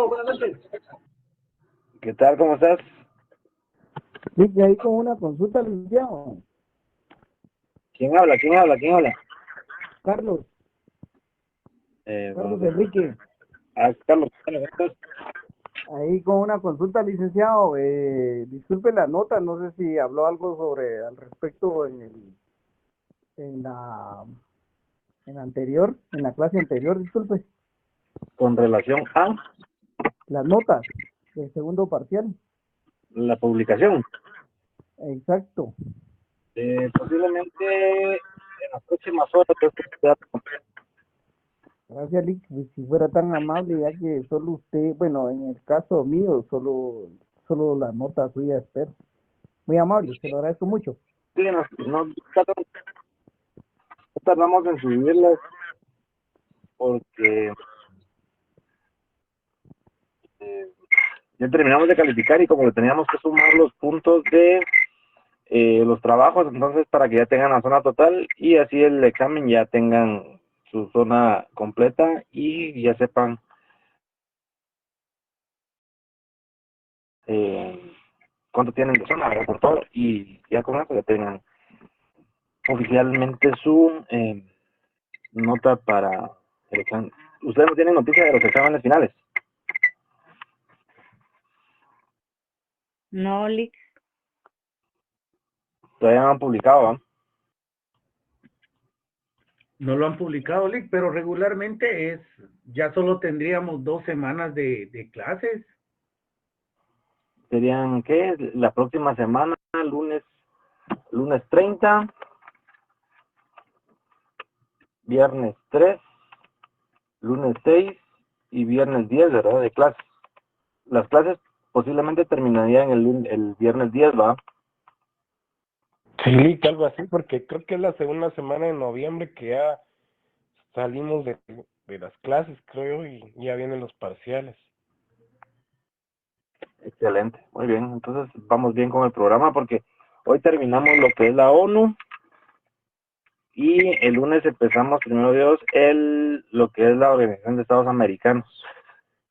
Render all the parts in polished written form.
Santiago, buenas noches. ¿Qué tal? ¿Cómo estás? Sí, que ahí con una consulta, licenciado. ¿Quién habla? ¿Quién habla? ¿Quién habla? Carlos, Carlos Vamos a... Enrique, Carlos, ¿cómo estás? ahí con una consulta, licenciado. Disculpe la nota, no sé si habló algo sobre al respecto en la, en la anterior, en la clase anterior, disculpe, Con relación a las notas del segundo parcial. la publicación. Exacto. Posiblemente en las próximas horas Gracias, Lick. Pues, si fuera tan amable, ya que solo usted, bueno, en el caso mío, solo la nota suya espero. Muy amable, se lo agradezco mucho. sí, no tardamos en subirlas porque eh, ya terminamos de calificar y como le teníamos que sumar los puntos de los trabajos, entonces para que ya tengan la zona total y así el examen ya tengan su zona completa y ya sepan eh, cuánto tienen de zona, ¿verdad? Por todo, y ya con eso ya tengan oficialmente su nota para el examen. ¿Ustedes no tienen noticia de los exámenes finales? No, Lick. Todavía no han publicado, ¿va? No lo han publicado, Lick, pero regularmente ya solo tendríamos 2 semanas de clases. Serían, ¿qué? La próxima semana, lunes 30, viernes 3, lunes 6 y viernes 10, ¿verdad? De clases. Las clases posiblemente terminarían el viernes 10, ¿va? Sí, algo así, porque creo que es la segunda semana de noviembre que ya salimos de las clases, creo, y ya vienen los parciales. Excelente, muy bien. Entonces vamos bien con el programa porque hoy terminamos lo que es la ONU y el lunes empezamos, primero Dios, lo que es la Organización de Estados Americanos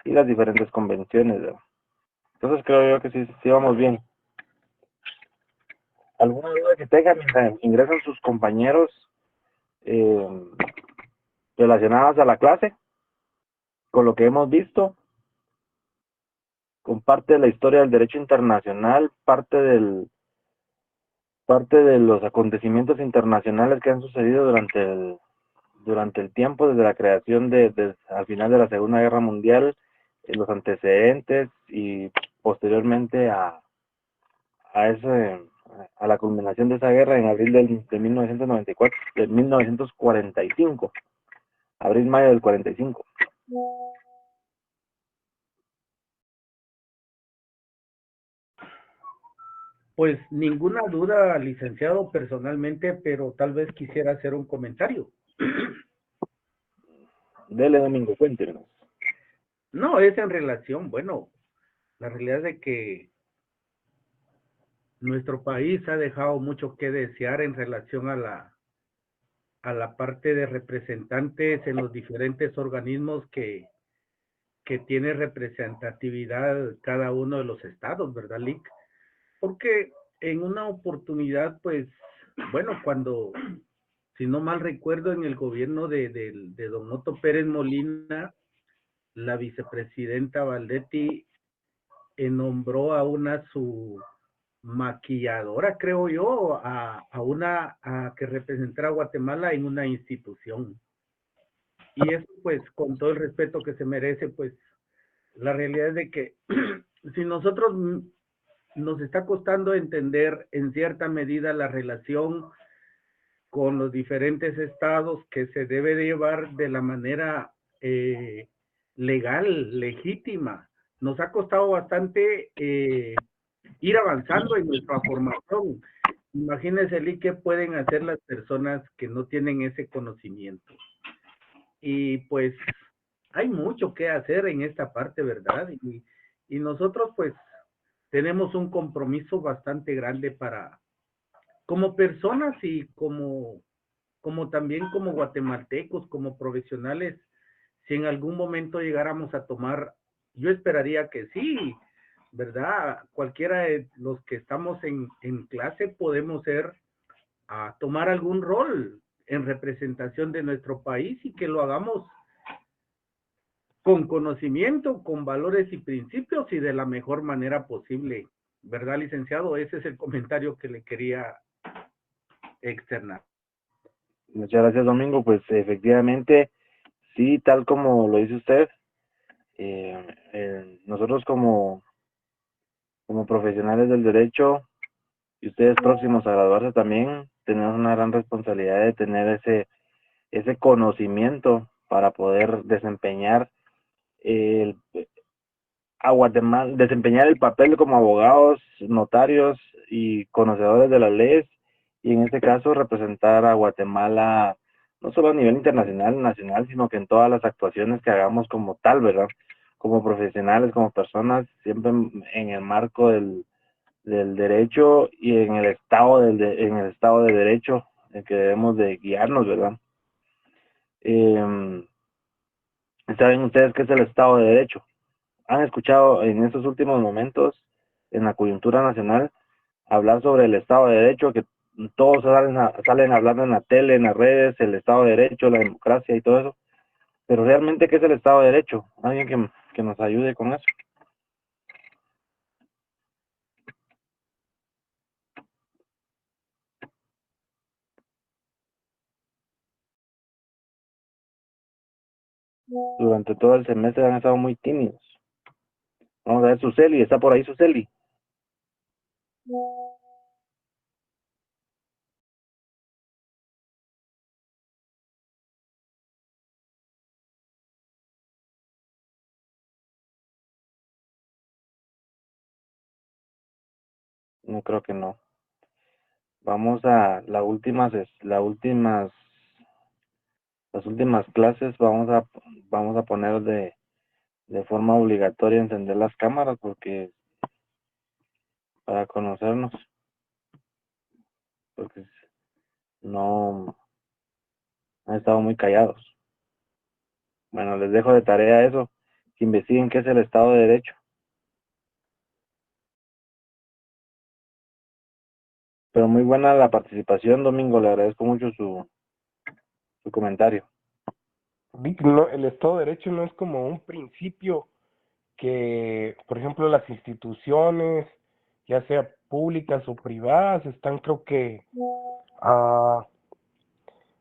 y las diferentes convenciones, ¿verdad? Entonces creo yo que sí vamos bien. ¿Alguna duda que tengan mientras ingresan sus compañeros eh, relacionadas a la clase? Con lo que hemos visto, con parte de la historia del derecho internacional, parte de los acontecimientos internacionales que han sucedido durante el tiempo, desde la creación al final de la Segunda Guerra Mundial, los antecedentes y posteriormente a la culminación de esa guerra en abril de 1994, de 1945, abril-mayo del 45. Pues ninguna duda, licenciado, personalmente, pero tal vez quisiera hacer un comentario. Dele, Domingo, cuéntenos. No, es en relación, bueno, la realidad es de que nuestro país ha dejado mucho que desear en relación a la parte de representantes en los diferentes organismos que tiene representatividad cada uno de los estados, ¿verdad, Lick? Porque en una oportunidad, pues, bueno, si no mal recuerdo, en el gobierno de don Otto Pérez Molina, la vicepresidenta Valdetti nombró a su maquilladora, creo yo, a que representara a Guatemala en una institución. Y eso, pues, con todo el respeto que se merece, pues, la realidad es de que si nosotros nos está costando entender en cierta medida la relación con los diferentes estados que se debe de llevar de la manera legal, legítima. Nos ha costado bastante ir avanzando en nuestra formación. Imagínense, Lee, qué pueden hacer las personas que no tienen ese conocimiento. Y pues hay mucho que hacer en esta parte, ¿verdad? Y nosotros pues tenemos un compromiso bastante grande como personas y como también como guatemaltecos, como profesionales, si en algún momento llegáramos a tomar Yo esperaría que sí, ¿verdad? Cualquiera de los que estamos en clase podemos ser a tomar algún rol en representación de nuestro país y que lo hagamos con conocimiento, con valores y principios y de la mejor manera posible. ¿Verdad, licenciado? Ese es el comentario que le quería externar. Muchas gracias, Domingo. Pues efectivamente, sí, tal como lo dice usted, nosotros como profesionales del derecho y ustedes próximos a graduarse también, tenemos una gran responsabilidad de tener ese conocimiento para poder desempeñar el, a Guatemala, desempeñar el papel como abogados, notarios y conocedores de las leyes, y en este caso representar a Guatemala no solo a nivel internacional, nacional, sino que en todas las actuaciones que hagamos como tal, ¿verdad? Como profesionales, como personas, siempre en el marco del derecho y en el estado en el estado de derecho en que debemos de guiarnos, ¿verdad? ¿Saben ustedes qué es el estado de derecho? ¿Han escuchado en estos últimos momentos en la coyuntura nacional hablar sobre el estado de derecho, que todos salen hablando en la tele, en las redes, el estado de derecho, la democracia y todo eso? Pero realmente, ¿qué es el estado de derecho? ¿Alguien que nos ayude con eso? Durante todo el semestre han estado muy tímidos. Vamos a ver, Suseli, ¿está por ahí Suseli? No, creo que no. Vamos a las últimas clases, vamos a poner de forma obligatoria encender las cámaras, porque para conocernos, porque no han estado muy callados. Bueno, les dejo de tarea eso, que investiguen qué es el Estado de Derecho. Pero muy buena la participación, Domingo, le agradezco mucho su comentario. Vic, no, el Estado de Derecho no es como un principio que, por ejemplo, las instituciones, ya sea públicas o privadas, están, creo que, ah,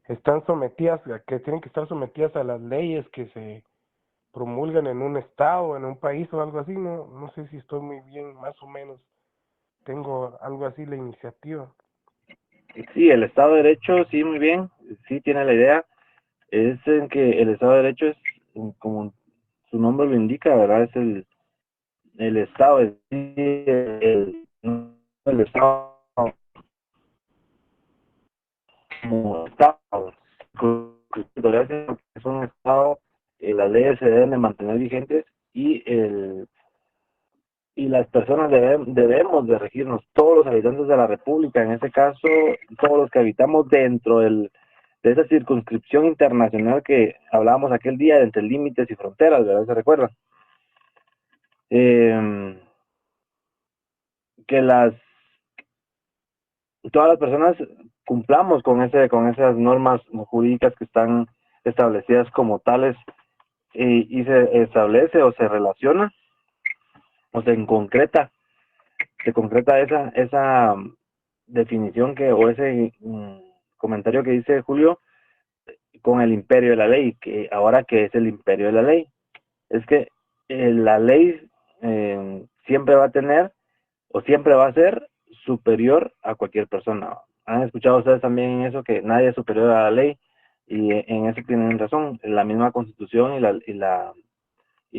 están sometidas, que tienen que estar sometidas a las leyes que se promulgan en un estado, en un país o algo así. No sé si estoy muy bien, más o menos. Tengo algo así la iniciativa. Sí, el Estado de Derecho, sí, muy bien, sí tiene la idea, es en que el Estado de Derecho es, como su nombre lo indica, ¿verdad? Es el Estado, el Estado como Estado, es un Estado, las leyes se deben de mantener vigentes y las personas debemos de regirnos, todos los habitantes de la República, en este caso, todos los que habitamos dentro de esa circunscripción internacional que hablábamos aquel día, de entre límites y fronteras, ¿verdad? ¿Se recuerdan? Que todas las personas cumplamos con esas normas jurídicas que están establecidas como tales, y se establece o se relaciona o se concreta esa definición o ese comentario que dice Julio con el imperio de la ley, que ahora que es el imperio de la ley, es que la ley siempre va a tener o siempre va a ser superior a cualquier persona. ¿Han escuchado ustedes también en eso que nadie es superior a la ley? Y en eso tienen razón. La misma Constitución y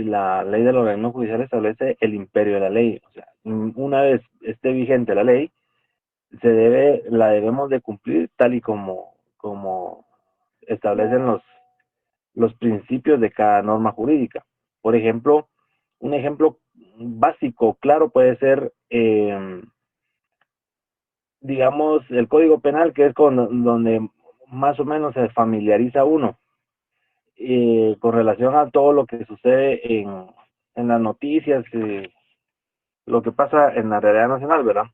la ley del organismo judicial establece el imperio de la ley. O sea, una vez esté vigente la ley, la debemos de cumplir tal y como establecen los principios de cada norma jurídica. Por ejemplo, un ejemplo básico, claro, puede ser, digamos, el Código Penal, que es donde más o menos se familiariza uno con relación a todo lo que sucede en las noticias, lo que pasa en la realidad nacional, ¿verdad?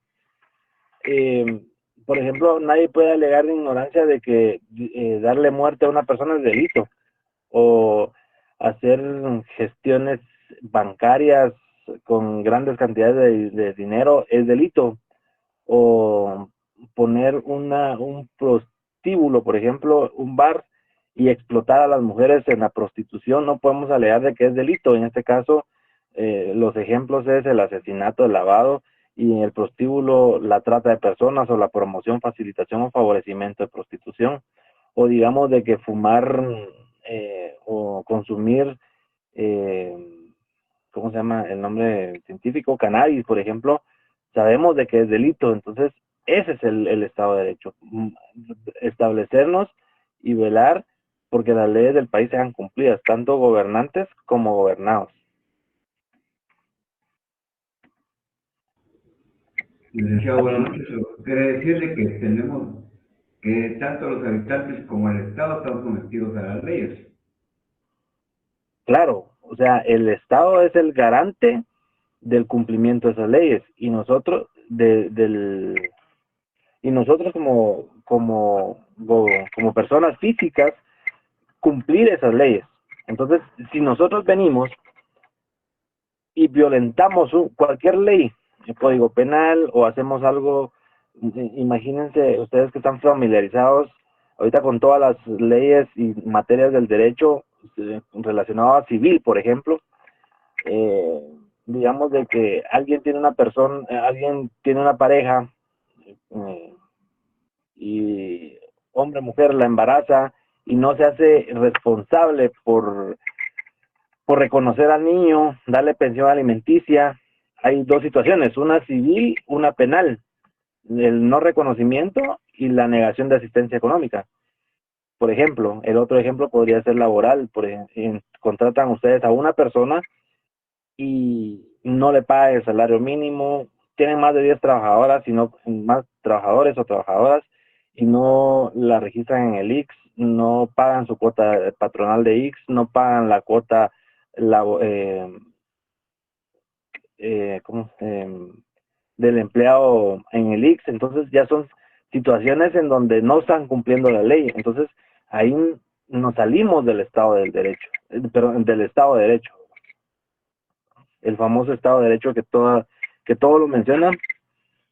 Por ejemplo, nadie puede alegar de ignorancia de que darle muerte a una persona es delito, o hacer gestiones bancarias con grandes cantidades de dinero es delito, o poner un prostíbulo, por ejemplo, un bar, y explotar a las mujeres en la prostitución, no podemos alegar de que es delito. En este caso, los ejemplos es el asesinato, el lavado, y en el prostíbulo la trata de personas, o la promoción, facilitación o favorecimiento de prostitución, o digamos de que fumar o consumir, eh, ¿cómo se llama el nombre científico? Cannabis, por ejemplo, sabemos de que es delito. Entonces ese es el Estado de Derecho, establecernos y velar porque las leyes del país sean cumplidas, tanto gobernantes como gobernados. Licenciado, buenas noches. Quiere decirle que tenemos que tanto los habitantes como el Estado están sometidos a las leyes. Claro, o sea, el Estado es el garante del cumplimiento de esas leyes, y nosotros como personas físicas cumplir esas leyes. Entonces, si nosotros venimos y violentamos cualquier ley, el Código Penal, o hacemos algo, imagínense ustedes que están familiarizados ahorita con todas las leyes y materias del derecho relacionado a civil, por ejemplo, digamos de que alguien tiene una pareja, y hombre, mujer, la embaraza y no se hace responsable por reconocer al niño, darle pensión alimenticia. Hay dos situaciones, una civil, una penal: el no reconocimiento y la negación de asistencia económica. Por ejemplo, el otro ejemplo podría ser laboral. Contratan ustedes a una persona y no le pagan el salario mínimo, tienen más de 10 trabajadoras, sino más trabajadores o trabajadoras, y no la registran en el IX, no pagan su cuota patronal de IX, no pagan la cuota del empleado en el IX. Entonces ya son situaciones en donde no están cumpliendo la ley. Entonces ahí nos salimos del Estado del Derecho, del Estado de Derecho, el famoso Estado de Derecho que todo lo menciona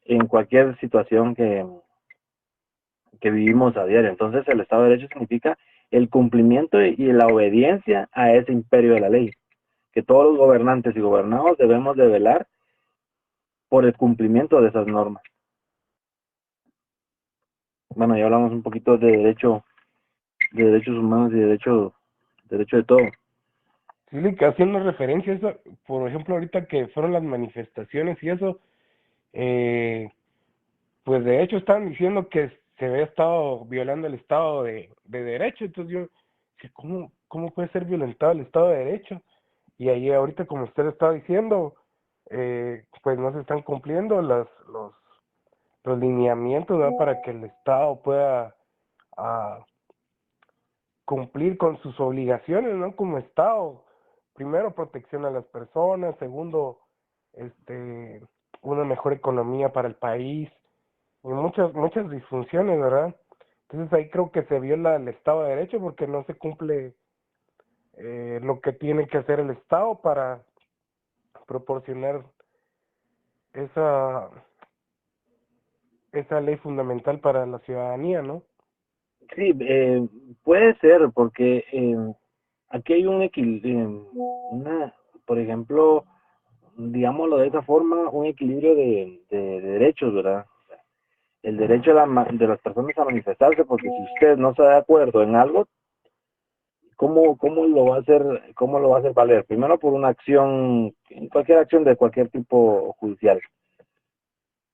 en cualquier situación que vivimos a diario. Entonces el Estado de Derecho significa el cumplimiento y la obediencia a ese imperio de la ley, que todos los gobernantes y gobernados debemos de velar por el cumplimiento de esas normas. Bueno, ya hablamos un poquito de derechos humanos y derecho de todo. Sí, que haciendo referencia a eso, por ejemplo, ahorita que fueron las manifestaciones y eso, pues de hecho estaban diciendo que se había estado violando el Estado de Derecho. Entonces yo dije, ¿cómo puede ser violentado el Estado de Derecho? Y ahí ahorita, como usted estaba diciendo, pues no se están cumpliendo los lineamientos, ¿verdad? Para que el Estado pueda cumplir con sus obligaciones, ¿no? Como Estado. Primero, protección a las personas; segundo, una mejor economía para el país, y muchas disfunciones, ¿verdad? Entonces ahí creo que se viola el Estado de Derecho, porque no se cumple lo que tiene que hacer el Estado para proporcionar esa ley fundamental para la ciudadanía, ¿no? Sí, puede ser, porque aquí hay un equilibrio, por ejemplo, digámoslo de esa forma, un equilibrio de derechos, ¿verdad? El derecho de las personas a manifestarse, porque si usted no está de acuerdo en algo, ¿cómo lo va a hacer valer? Primero, por una acción, cualquier acción de cualquier tipo judicial.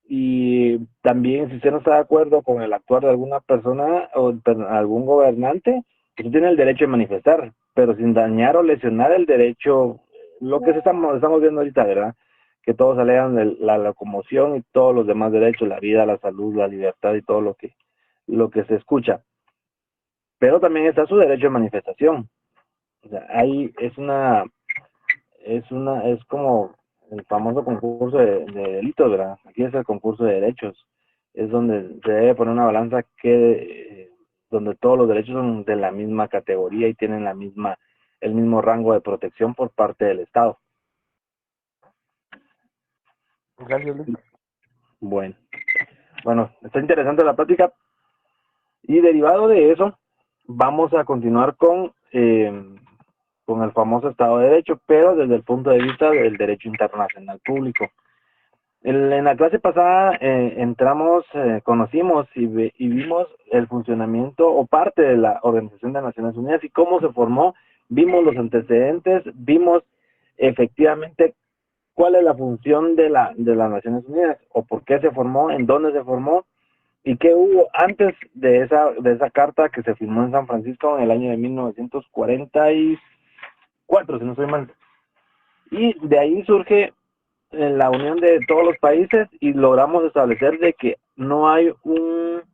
Y también, si usted no está de acuerdo con el actuar de alguna persona o algún gobernante, usted tiene el derecho de manifestar, pero sin dañar o lesionar el derecho, lo que estamos viendo ahorita, ¿verdad? Que todos alegan de la locomoción y todos los demás derechos, la vida, la salud, la libertad y todo lo que se escucha. Pero también está su derecho de manifestación. O sea, ahí es es como el famoso concurso de delitos, ¿verdad? Aquí es el concurso de derechos. Es donde se debe poner una balanza donde todos los derechos son de la misma categoría y tienen el mismo rango de protección por parte del Estado. Gracias, Luis. Bueno, está interesante la plática y derivado de eso vamos a continuar con el famoso Estado de Derecho, pero desde el punto de vista del derecho internacional público. En la clase pasada conocimos y vimos el funcionamiento o parte de la Organización de Naciones Unidas y cómo se formó, vimos los antecedentes, vimos efectivamente cuál es la función de las Naciones Unidas o por qué se formó, en dónde se formó y qué hubo antes de esa carta que se firmó en San Francisco en el año de 1944, si no estoy mal. Y de ahí surge la unión de todos los países y logramos establecer de que no hay un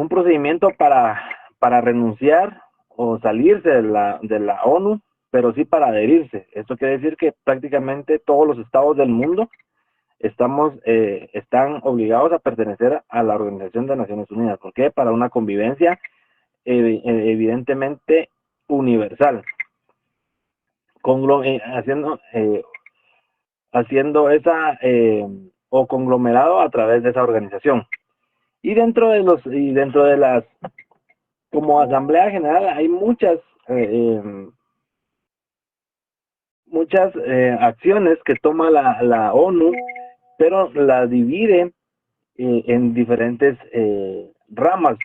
procedimiento para renunciar o salirse de la ONU, pero sí para adherirse. Esto quiere decir que prácticamente todos los estados del mundo están obligados a pertenecer a la Organización de Naciones Unidas. ¿Por qué? Para una convivencia evidentemente universal, haciendo o conglomerado a través de esa organización. Y dentro de las, como Asamblea General, hay muchas acciones que toma la ONU, pero la divide en diferentes ramas,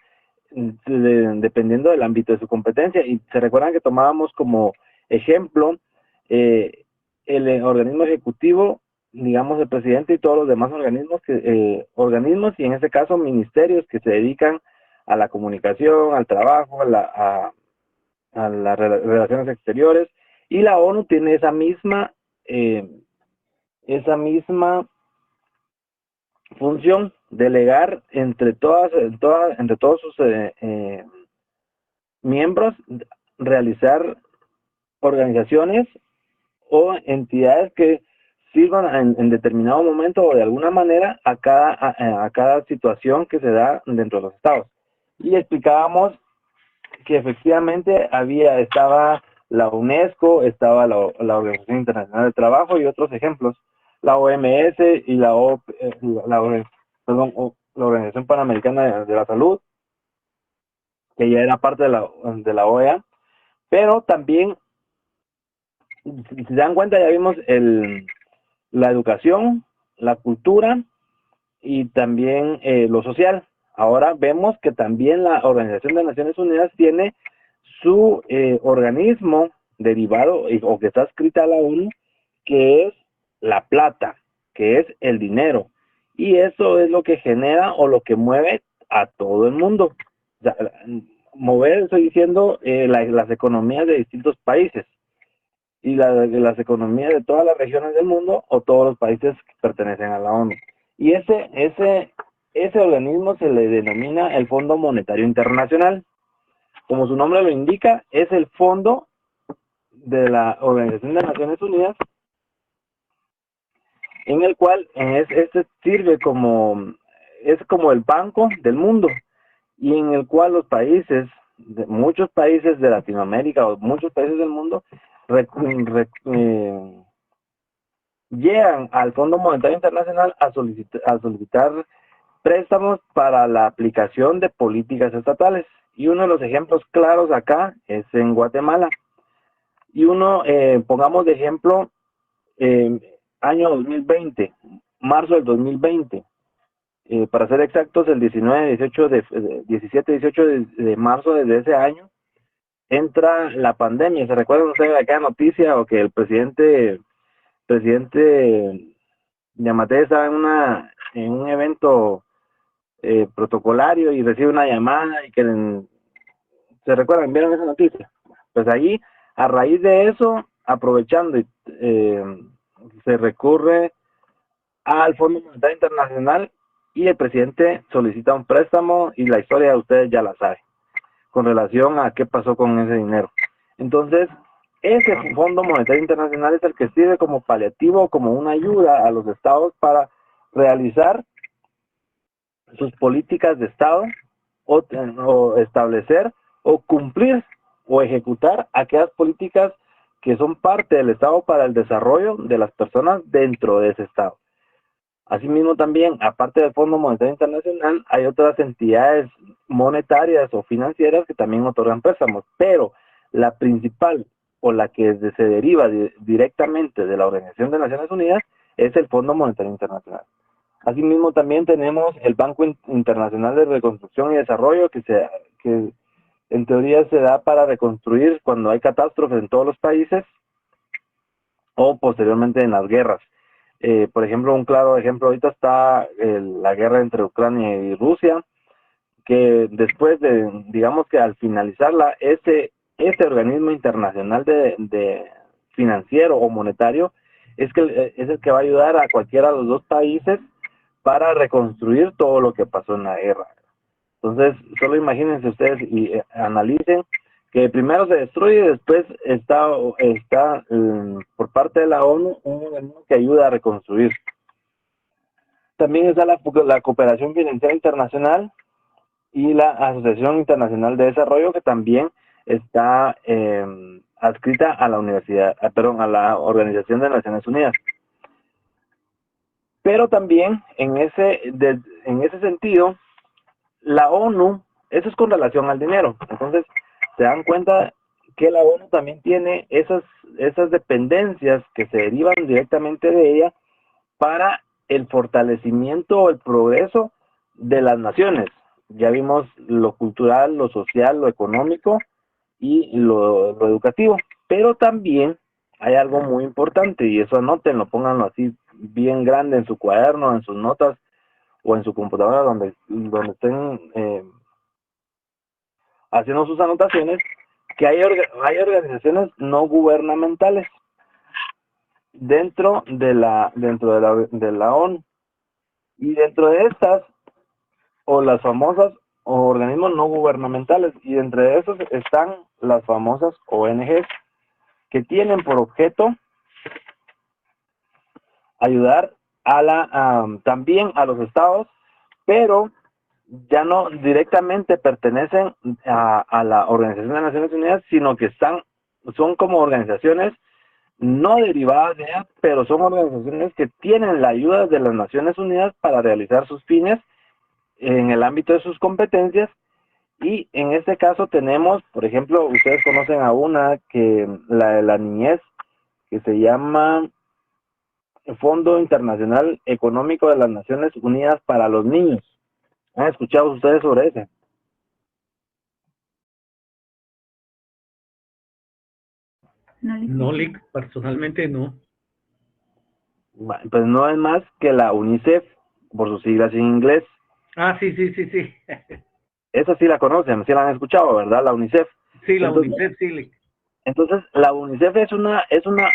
dependiendo del ámbito de su competencia. Y se recuerdan que tomábamos como ejemplo el organismo ejecutivo, digamos el presidente y todos los demás organismos y en este caso ministerios que se dedican a la comunicación, al trabajo, a las relaciones exteriores, y la ONU tiene esa misma función, delegar entre todos sus miembros, realizar organizaciones o entidades que sirvan en determinado momento o de alguna manera a cada situación que se da dentro de los estados. Y explicábamos que efectivamente estaba la UNESCO, estaba la Organización Internacional del Trabajo y otros ejemplos, la OMS y la Organización Panamericana de la Salud, que ya era parte de la OEA, pero también, si se dan cuenta, ya vimos la educación, la cultura y también lo social. Ahora vemos que también la Organización de Naciones Unidas tiene su organismo derivado o que está escrita a la ONU, que es la plata, que es el dinero. Y eso es lo que genera o lo que mueve a todo el mundo. O sea, mover, estoy diciendo, las economías de distintos países y las economías de todas las regiones del mundo o todos los países que pertenecen a la ONU. Y ese organismo se le denomina el Fondo Monetario Internacional. Como su nombre lo indica, es el fondo de la Organización de Naciones Unidas, en el cual sirve es como el banco del mundo, y en el cual muchos países de Latinoamérica o muchos países del mundo llegan al Fondo Monetario Internacional a solicitar préstamos para la aplicación de políticas estatales. Y uno de los ejemplos claros acá es en Guatemala. Y pongamos de ejemplo, año 2020, marzo del 2020, para ser exactos, el 17, 18 de marzo de ese año, entra la pandemia. ¿Se recuerdan ustedes de aquella noticia o que el presidente Yamatei estaba en un evento protocolario y recibe una llamada y se recuerdan, vieron esa noticia? Pues ahí, a raíz de eso, aprovechando, se recurre al Fondo Monetario Internacional y el presidente solicita un préstamo y la historia de ustedes ya la saben con relación a qué pasó con ese dinero. Entonces, Ese Fondo Monetario Internacional es el que sirve como paliativo, como una ayuda a los estados para realizar sus políticas de estado o establecer o cumplir o ejecutar aquellas políticas que son parte del estado para el desarrollo de las personas dentro de ese estado. Asimismo también, aparte del Fondo Monetario Internacional, hay otras entidades monetarias o financieras que también otorgan préstamos, pero la principal o la que se deriva directamente de la Organización de Naciones Unidas es el Fondo Monetario Internacional. Asimismo también tenemos el Banco Internacional de Reconstrucción y Desarrollo que en teoría se da para reconstruir cuando hay catástrofes en todos los países o posteriormente en las guerras. Por ejemplo, un claro ejemplo ahorita está la guerra entre Ucrania y Rusia, que después de, digamos que al finalizarla, ese organismo internacional de financiero o monetario es el que va a ayudar a cualquiera de los dos países para reconstruir todo lo que pasó en la guerra. Entonces, solo imagínense ustedes y analicen que primero se destruye y después está por parte de la ONU un organismo que ayuda a reconstruir. También está la cooperación financiera internacional y la Asociación Internacional de Desarrollo, que también está adscrita a la a la Organización de Naciones Unidas. Pero también en ese sentido, la ONU, eso es con relación al dinero. Entonces, se dan cuenta que la ONU también tiene esas dependencias que se derivan directamente de ella para el fortalecimiento o el progreso de las naciones. Ya vimos lo cultural, lo social, lo económico y lo educativo. Pero también hay algo muy importante, y eso anótenlo, pónganlo así bien grande en su cuaderno, en sus notas o en su computadora donde estén haciendo sus anotaciones, que hay organizaciones no gubernamentales dentro de la ONU, y dentro de estas o las famosas o organismos no gubernamentales, y entre esos están las famosas ONGs, que tienen por objeto ayudar también a los estados, pero ya no directamente pertenecen a la Organización de las Naciones Unidas, sino que son como organizaciones no derivadas de ella, pero son organizaciones que tienen la ayuda de las Naciones Unidas para realizar sus fines en el ámbito de sus competencias. Y en este caso tenemos, por ejemplo, ustedes conocen a una la de la niñez, que se llama Fondo Internacional Económico de las Naciones Unidas para los Niños. ¿Han escuchado ustedes sobre ese? No, Lick, personalmente no. Pues no es más que la UNICEF, por sus siglas en inglés. Ah, sí. Esa sí la conocen, sí la han escuchado, ¿verdad? La UNICEF. Sí, la UNICEF, sí, Lick. Entonces, la UNICEF es una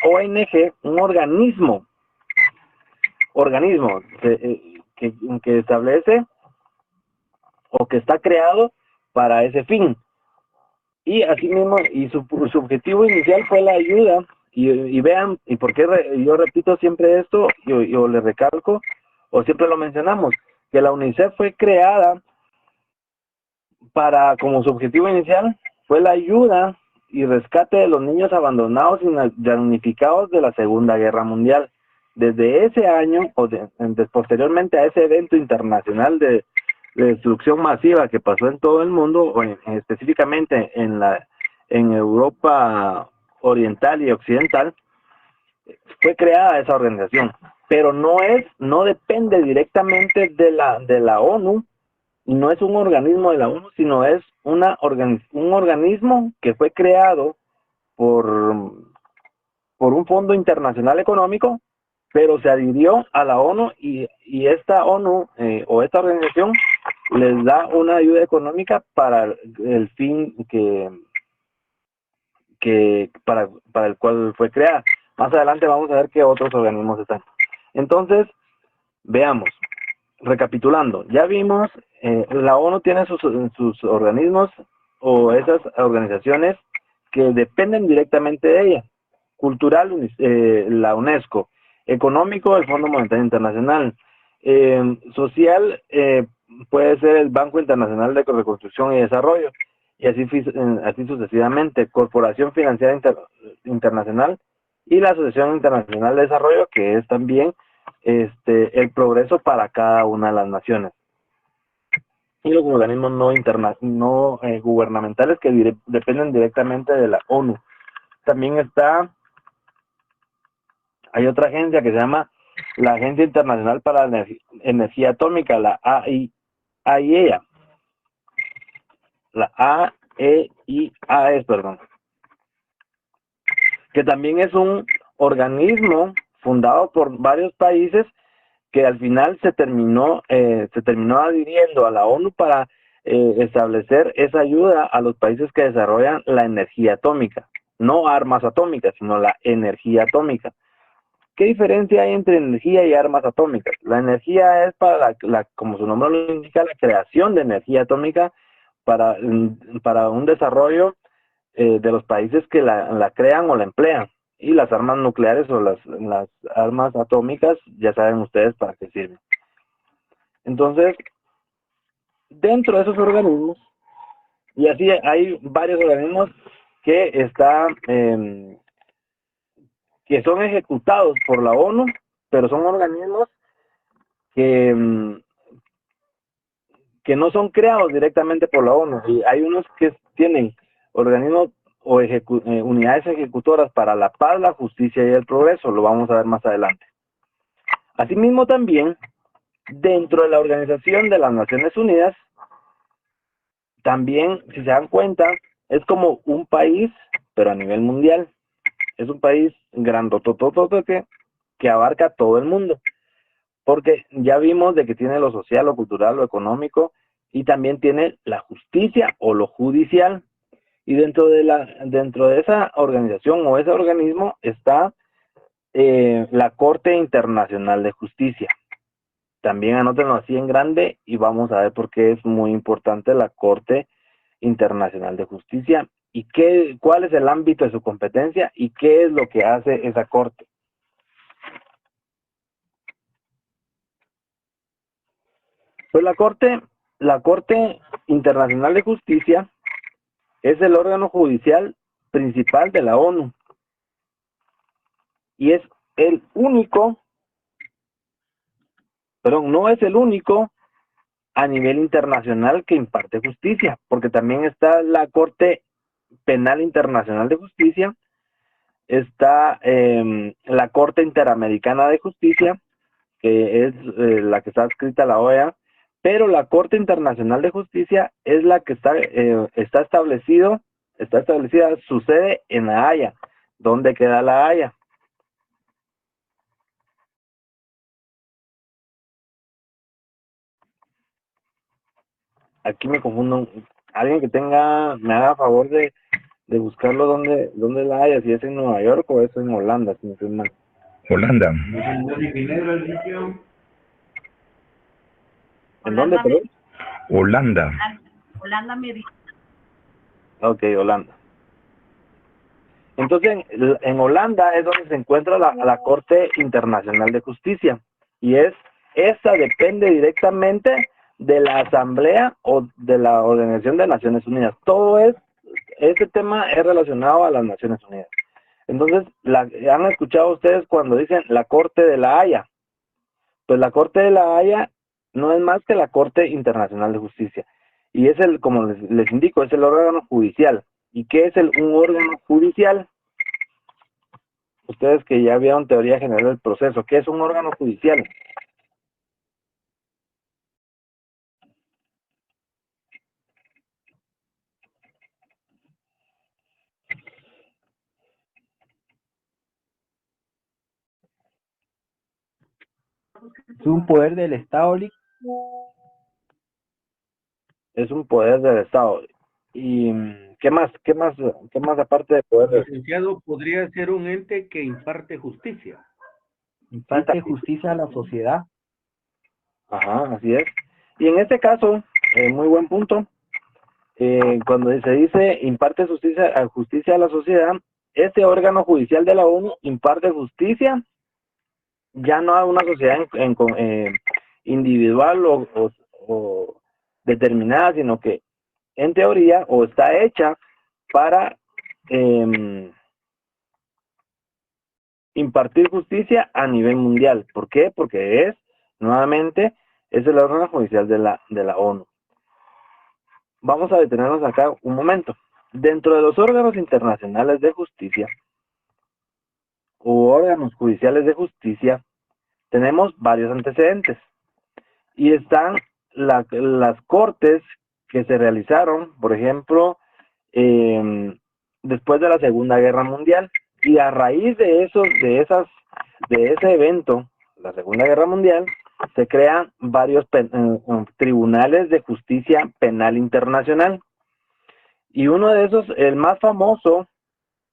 ONG, un organismo que establece o que está creado para ese fin. Y asimismo, y su objetivo inicial fue la ayuda, y vean, y por qué yo repito siempre esto, yo le recalco, o siempre lo mencionamos, que la UNICEF fue creada como su objetivo inicial fue la ayuda y rescate de los niños abandonados y damnificados de la Segunda Guerra Mundial. Desde ese año, posteriormente a ese evento internacional de destrucción masiva que pasó en todo el mundo, o específicamente en Europa Oriental y Occidental, fue creada esa organización, pero no depende directamente de la ONU, y no es un organismo de la ONU, sino es un organismo que fue creado por un fondo internacional económico, pero se adhirió a la ONU, y esta ONU o esta organización les da una ayuda económica para el fin para el cual fue creada. Más adelante vamos a ver qué otros organismos están. Entonces, veamos, recapitulando, ya vimos, la ONU tiene sus organismos o esas organizaciones que dependen directamente de ella. Cultural, la UNESCO. Económico, el Fondo Monetario Internacional. Social, puede ser el Banco Internacional de Reconstrucción y Desarrollo, y así sucesivamente. Corporación Financiera Internacional y la Asociación Internacional de Desarrollo, que es también el progreso para cada una de las naciones. Y los organismos no gubernamentales que dependen directamente de la ONU. También hay otra agencia que se llama la Agencia Internacional para la Energía Atómica, la AIEA. La AEIA, perdón. Que también es un organismo fundado por varios países que al final se terminó adhiriendo a la ONU para establecer esa ayuda a los países que desarrollan la energía atómica. No armas atómicas, sino la energía atómica. ¿Qué diferencia hay entre energía y armas atómicas? La energía es para como su nombre lo indica, la creación de energía atómica para un desarrollo de los países que la crean o la emplean. Y las armas nucleares o las armas atómicas, ya saben ustedes para qué sirven. Entonces, dentro de esos organismos, y así hay varios organismos que que son ejecutados por la ONU, pero son organismos que no son creados directamente por la ONU. Y hay unos que tienen organismos o unidades ejecutoras para la paz, la justicia y el progreso. Lo vamos a ver más adelante. Asimismo también, dentro de la Organización de las Naciones Unidas, también, si se dan cuenta, es como un país, pero a nivel mundial. Es un país grandotototote que abarca todo el mundo. Porque ya vimos de que tiene lo social, lo cultural, lo económico, y también tiene la justicia o lo judicial. Y dentro de esa organización o ese organismo está la Corte Internacional de Justicia. También anótenlo así en grande y vamos a ver por qué es muy importante la Corte Internacional de Justicia y cuál es el ámbito de su competencia y qué es lo que hace esa Corte. Pues la Corte Internacional de Justicia es el órgano judicial principal de la ONU y es el único, no es el único a nivel internacional que imparte justicia, porque también está la Corte Penal Internacional de Justicia, está la Corte Interamericana de Justicia, que es la que está adscrita a la OEA, pero la Corte Internacional de Justicia es la que está establecida su sede en La Haya. ¿Dónde queda La Haya? Aquí me confundo. Alguien que me haga favor de buscarlo dónde La Haya, si es en Nueva York o es en Holanda, si no estoy mal. Holanda. ¿En dónde, perdón? Holanda. Holanda me dijo. Ok, Holanda. Entonces, en Holanda es donde se encuentra la Corte Internacional de Justicia. Y esa depende directamente de la Asamblea o de la Organización de Naciones Unidas. Ese tema es relacionado a las Naciones Unidas. Entonces, ¿han escuchado ustedes cuando dicen la Corte de La Haya? Pues la Corte de La Haya no es más que la Corte Internacional de Justicia. Y es como les indico, es el órgano judicial. ¿Y qué es un órgano judicial? Ustedes que ya vieron teoría general del proceso, ¿qué es un órgano judicial? Es un poder del Estado. Es un poder del Estado. ¿Y qué más aparte de poder? Licenciado, podría ser un ente que imparte justicia. Imparte justicia a la sociedad. Ajá, así es. Y en este caso, muy buen punto, cuando se dice imparte justicia a la sociedad, este órgano judicial de la ONU imparte justicia ya no a una sociedad individual o determinada, sino que en teoría o está hecha para impartir justicia a nivel mundial. ¿Por qué? Porque nuevamente, es el órgano judicial de la ONU. Vamos a detenernos acá un momento. Dentro de los órganos internacionales de justicia o órganos judiciales de justicia, tenemos varios antecedentes. Y están las cortes que se realizaron, por ejemplo, después de la Segunda Guerra Mundial. Y a raíz de ese evento, la Segunda Guerra Mundial, se crean varios tribunales de justicia penal internacional. Y uno de esos, el más famoso,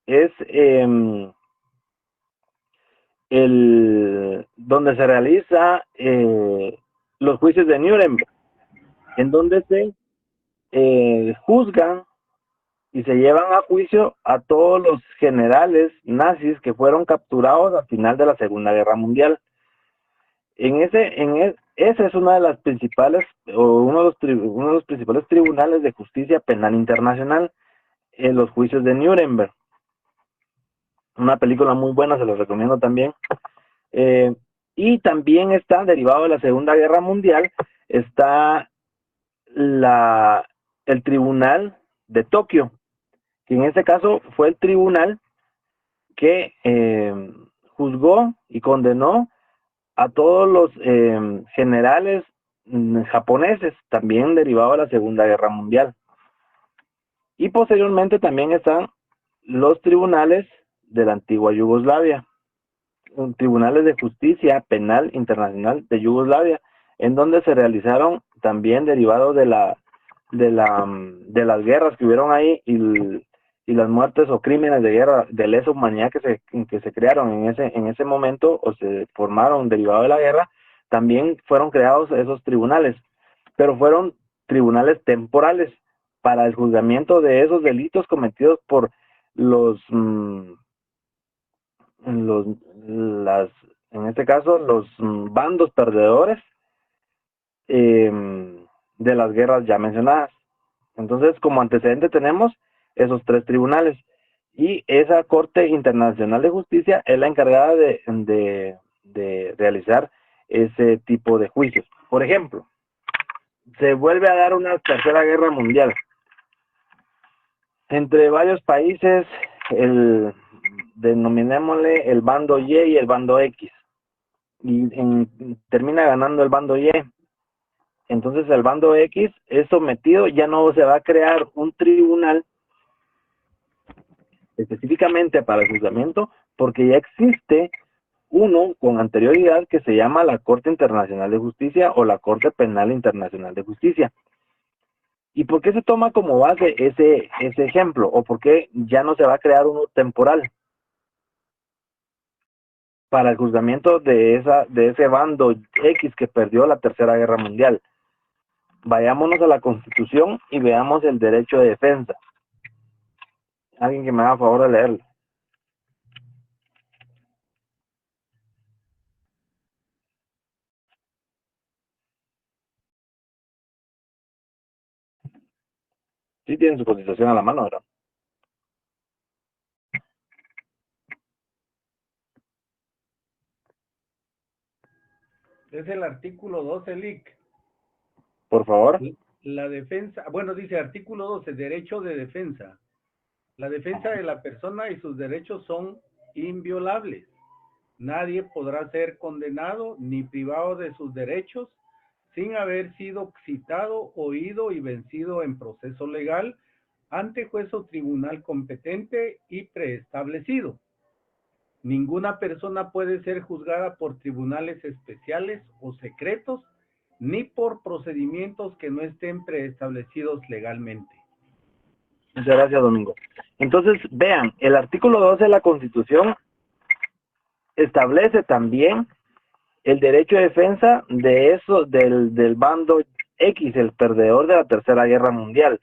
es donde se realiza los juicios de Nuremberg, en donde se juzgan y se llevan a juicio a todos los generales nazis que fueron capturados al final de la Segunda Guerra Mundial. Ese es una de las principales, o uno de los principales tribunales de justicia penal internacional, en los juicios de Nuremberg. Una película muy buena, se los recomiendo también. Y también está, derivado de la Segunda Guerra Mundial, está el Tribunal de Tokio, que en este caso fue el tribunal que juzgó y condenó a todos los generales japoneses, también derivado de la Segunda Guerra Mundial. Y posteriormente también están los tribunales de la antigua Yugoslavia, tribunales de justicia penal internacional de Yugoslavia, en donde se realizaron también derivados de las guerras que hubieron ahí y las muertes o crímenes de guerra, de lesa humanidad que se crearon en ese momento o se formaron derivados de la guerra. También fueron creados esos tribunales, pero fueron tribunales temporales para el juzgamiento de esos delitos cometidos por en este caso los bandos perdedores de las guerras ya mencionadas. Entonces, como antecedente tenemos esos tres tribunales, y esa Corte Internacional de Justicia es la encargada de realizar ese tipo de juicios. Por ejemplo, se vuelve a dar una tercera guerra mundial entre varios países, denominémosle el bando Y y el bando X, y termina ganando el bando Y. Entonces el bando X es sometido, ya no se va a crear un tribunal específicamente para el juzgamiento, porque ya existe uno con anterioridad que se llama la Corte Internacional de Justicia o la Corte Penal Internacional de Justicia. ¿Y por qué se toma como base ese ejemplo? ¿O por qué ya no se va a crear uno temporal para el juzgamiento de ese bando X que perdió la Tercera Guerra Mundial? Vayámonos a la Constitución y veamos el derecho de defensa. Alguien que me haga favor de leerlo. Sí tienen su Constitución a la mano, ¿verdad? Es el artículo 12, LIC. Por favor. La defensa, bueno, dice artículo 12, derecho de defensa. La defensa de la persona y sus derechos son inviolables. Nadie podrá ser condenado ni privado de sus derechos sin haber sido citado, oído y vencido en proceso legal ante juez o tribunal competente y preestablecido. Ninguna persona puede ser juzgada por tribunales especiales o secretos, ni por procedimientos que no estén preestablecidos legalmente. Muchas gracias, Domingo. Entonces, vean, el artículo 12 de la Constitución establece también el derecho de defensa del bando X, el perdedor de la Tercera Guerra Mundial.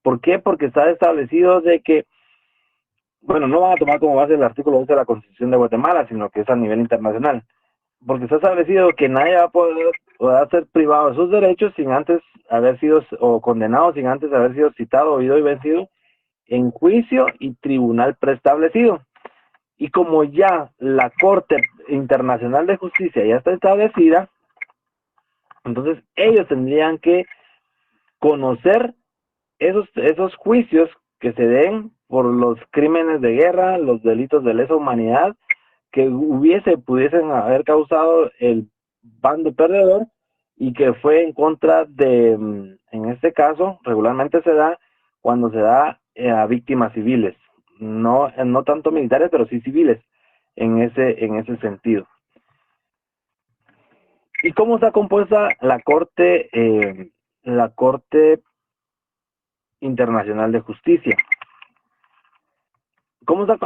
¿Por qué? Porque está establecido de que, bueno, no van a tomar como base el artículo 11 de la Constitución de Guatemala, sino que es a nivel internacional. Porque está establecido que nadie va a poder ser privado de sus derechos sin antes haber sido, o condenado sin antes haber sido citado, oído y vencido en juicio y tribunal preestablecido. Y como ya la Corte Internacional de Justicia ya está establecida, entonces ellos tendrían que conocer esos juicios que se den por los crímenes de guerra, los delitos de lesa humanidad que pudiesen haber causado el bando perdedor y que fue en contra de, en este caso, regularmente se da cuando se da a víctimas civiles, no tanto militares, pero sí civiles, en ese sentido. ¿Y cómo está compuesta la Corte Internacional de Justicia? ¿Cómo está?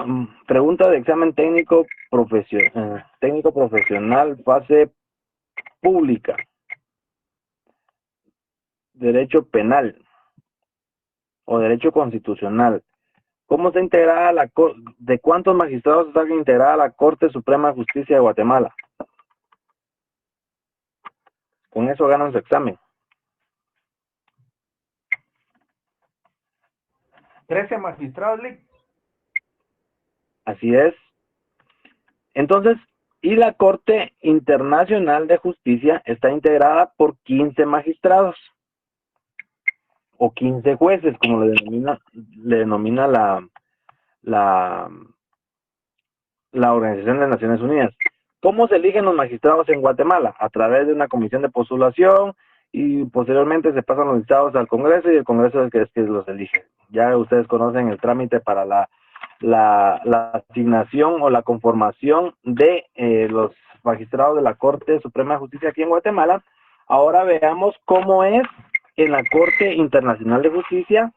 Pregunta de examen técnico profesional, fase pública, derecho penal o derecho constitucional. ¿Cómo está integrada de cuántos magistrados está integrada la Corte Suprema de Justicia de Guatemala? Con eso ganan su examen. 13 magistrados, Lick. Así es. Entonces, y la Corte Internacional de Justicia está integrada por 15 magistrados o 15 jueces, como le denomina la Organización de Naciones Unidas. ¿Cómo se eligen los magistrados en Guatemala? A través de una comisión de postulación y posteriormente se pasan los listados al Congreso y el Congreso es que los elige. Ya ustedes conocen el trámite para la asignación o la conformación de los magistrados de la Corte Suprema de Justicia aquí en Guatemala. Ahora veamos cómo es en la Corte Internacional de Justicia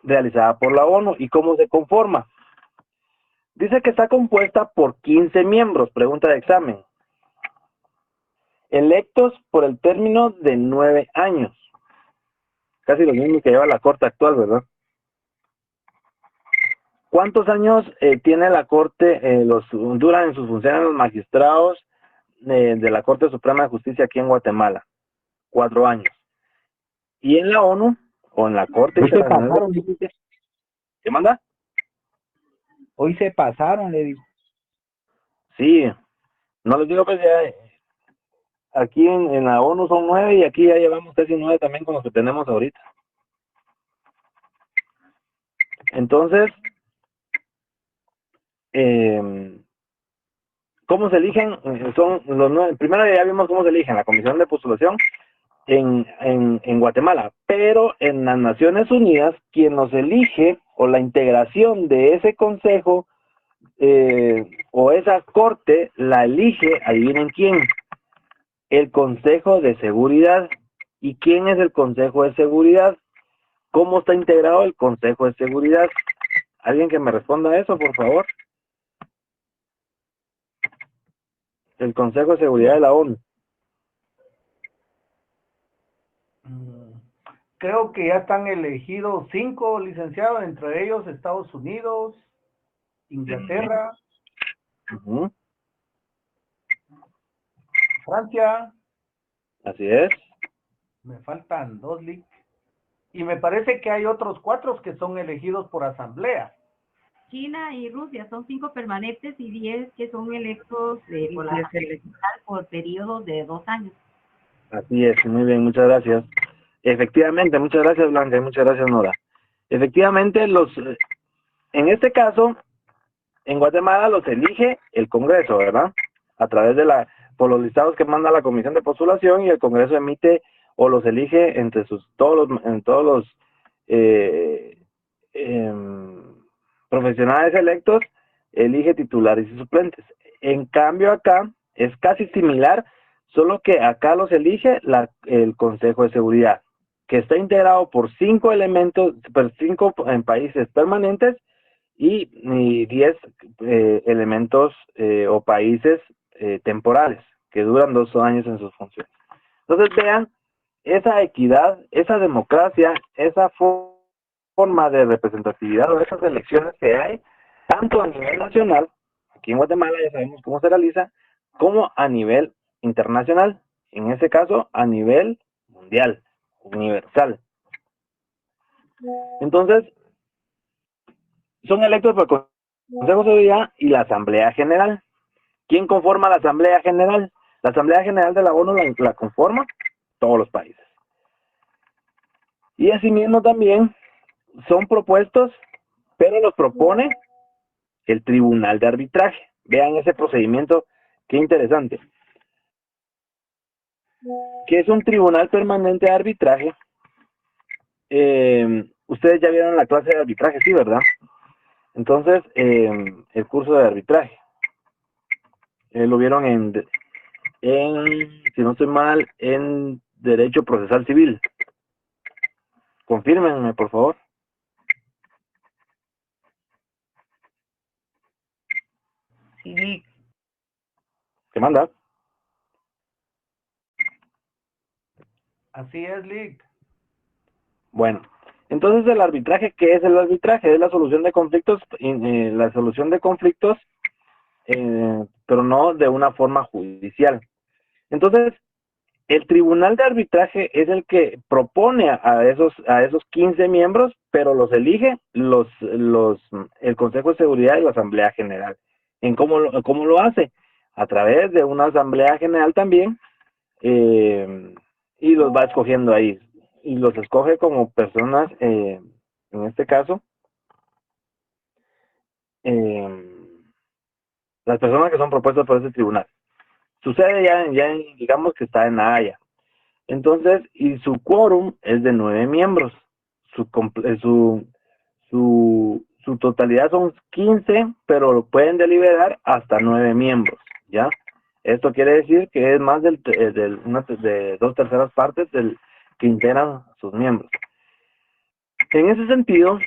realizada por la ONU y cómo se conforma. Dice que está compuesta por 15 miembros, pregunta de examen, electos por el término de 9 años. Casi lo mismo que lleva la Corte actual, ¿verdad? ¿Cuántos años tiene la Corte, duran en sus funciones los magistrados de la Corte Suprema de Justicia aquí en Guatemala? 4 años. Y en la ONU, o en la Corte Internacional de Justicia, ¿qué manda? Hoy se pasaron, le digo. Sí, no les digo, pues ya, aquí en la ONU son 9 y aquí ya llevamos casi 9 también con los que tenemos ahorita. Entonces, ¿cómo se eligen? Son los 9. Primero ya vimos cómo se eligen, la comisión de postulación en Guatemala, pero en las Naciones Unidas, quien los elige o la integración de ese consejo o esa corte la elige, adivinen quién, el Consejo de Seguridad. ¿Y quién es el Consejo de Seguridad? ¿Cómo está integrado el Consejo de Seguridad? ¿Alguien que me responda a eso, por favor? El Consejo de Seguridad de la ONU. Creo que ya están elegidos 5 licenciados, entre ellos Estados Unidos, Inglaterra, Francia. Así es. Me faltan 2, Lick. Y me parece que hay otros 4 que son elegidos por asamblea. China y Rusia son 5 permanentes y 10 que son electos por la Asamblea por periodos de 2 años. Así es, muy bien, muchas gracias. Efectivamente, muchas gracias Blanca y muchas gracias Nora. Efectivamente, en este caso, en Guatemala los elige el Congreso, ¿verdad? A través por los listados que manda la Comisión de Postulación y el Congreso emite o los elige entre todos los profesionales electos, elige titulares y suplentes. En cambio acá es casi similar, solo que acá los elige el Consejo de Seguridad, que está integrado por 5 elementos, por 5 países permanentes y 10 elementos o países temporales, que duran 2 años en sus funciones. Entonces vean esa equidad, esa democracia, esa forma forma de representatividad o esas elecciones que hay, tanto a nivel nacional, aquí en Guatemala ya sabemos cómo se realiza, como a nivel internacional, en ese caso a nivel mundial, universal. Entonces, son electos por el Consejo de Seguridad y la Asamblea General. ¿Quién conforma la Asamblea General? La Asamblea General de la ONU la conforma todos los países. Y asimismo también son propuestos, pero los propone el Tribunal de Arbitraje. Vean ese procedimiento, qué interesante. Que es un tribunal permanente de arbitraje. Ustedes ya vieron la clase de arbitraje, sí, ¿verdad? Entonces, el curso de arbitraje. Lo vieron si no estoy mal, en Derecho Procesal Civil. Confírmenme, por favor. Sí. ¿Qué manda? Así es, Lick. Bueno, entonces el arbitraje, ¿qué es el arbitraje? Es la solución de conflictos, pero no de una forma judicial. Entonces, el Tribunal de Arbitraje es el que propone a esos 15 miembros, pero los elige el Consejo de Seguridad y la Asamblea General. ¿Cómo lo hace? A través de una Asamblea General también, y los va escogiendo ahí. Y los escoge como personas, en este caso, las personas que son propuestas por ese tribunal. Sucede ya digamos que está en La Haya. Entonces, y su quórum es de 9 miembros. Su totalidad son 15, pero lo pueden deliberar hasta 9 miembros, ¿ya? Esto quiere decir que es más de 2/3 partes del que integran sus miembros. En ese sentido,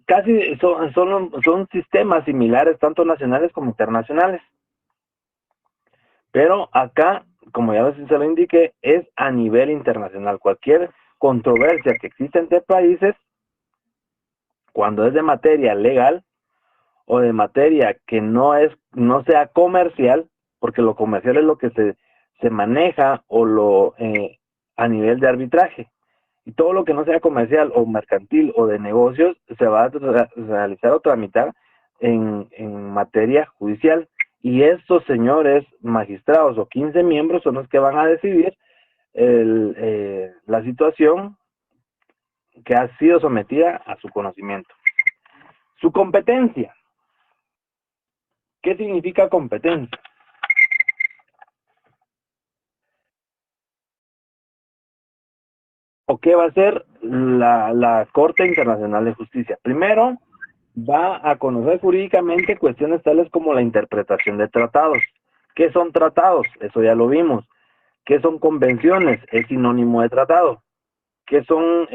casi son sistemas similares, tanto nacionales como internacionales. Pero acá, como ya se lo indiqué, es a nivel internacional. Cualquier controversia que exista entre países, cuando es de materia legal o de materia que no sea comercial, porque lo comercial es lo que se maneja a nivel de arbitraje. Y todo lo que no sea comercial o mercantil o de negocios se va a realizar o tramitar en materia judicial. Y estos señores magistrados o 15 miembros son los que van a decidir la situación que ha sido sometida a su conocimiento. Su competencia. ¿Qué significa competencia? ¿O qué va a hacer la Corte Internacional de Justicia? Primero, va a conocer jurídicamente cuestiones tales como la interpretación de tratados. ¿Qué son tratados? Eso ya lo vimos. ¿Qué son convenciones? Es sinónimo de tratado. ¿Qué son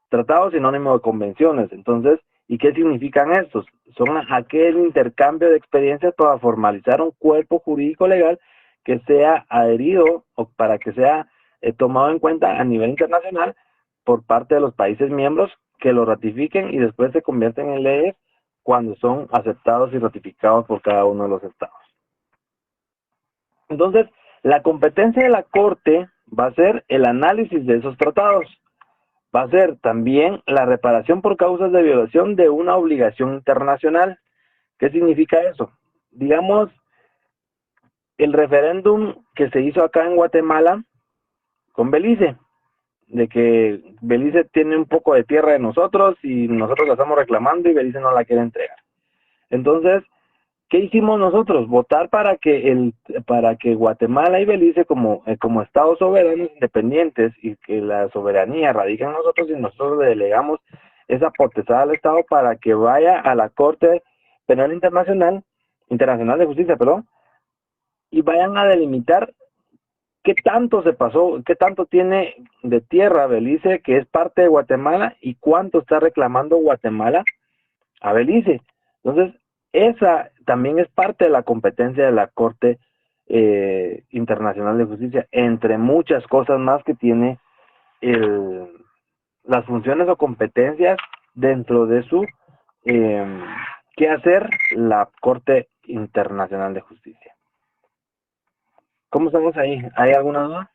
tratados? Sinónimo de convenciones. Entonces, ¿y qué significan estos? Son aquel intercambio de experiencias para formalizar un cuerpo jurídico legal que sea adherido o para que sea tomado en cuenta a nivel internacional por parte de los países miembros que lo ratifiquen y después se convierten en leyes cuando son aceptados y ratificados por cada uno de los estados. Entonces, la competencia de la Corte va a ser el análisis de esos tratados. Va a ser también la reparación por causas de violación de una obligación internacional. ¿Qué significa eso? Digamos, el referéndum que se hizo acá en Guatemala con Belice, de que Belice tiene un poco de tierra de nosotros y nosotros la estamos reclamando y Belice no la quiere entregar. Entonces, ¿qué hicimos nosotros? Votar para que Guatemala y Belice como estados soberanos independientes y que la soberanía radica en nosotros y nosotros le delegamos esa potestad al Estado para que vaya a la Corte Penal Internacional de Justicia, y vayan a delimitar qué tanto se pasó, qué tanto tiene de tierra Belice, que es parte de Guatemala, y cuánto está reclamando Guatemala a Belice. Entonces, esa también es parte de la competencia de la Corte Internacional de Justicia, entre muchas cosas más que tiene las funciones o competencias dentro de su qué hacer la Corte Internacional de Justicia. ¿Cómo estamos ahí? ¿Hay alguna duda?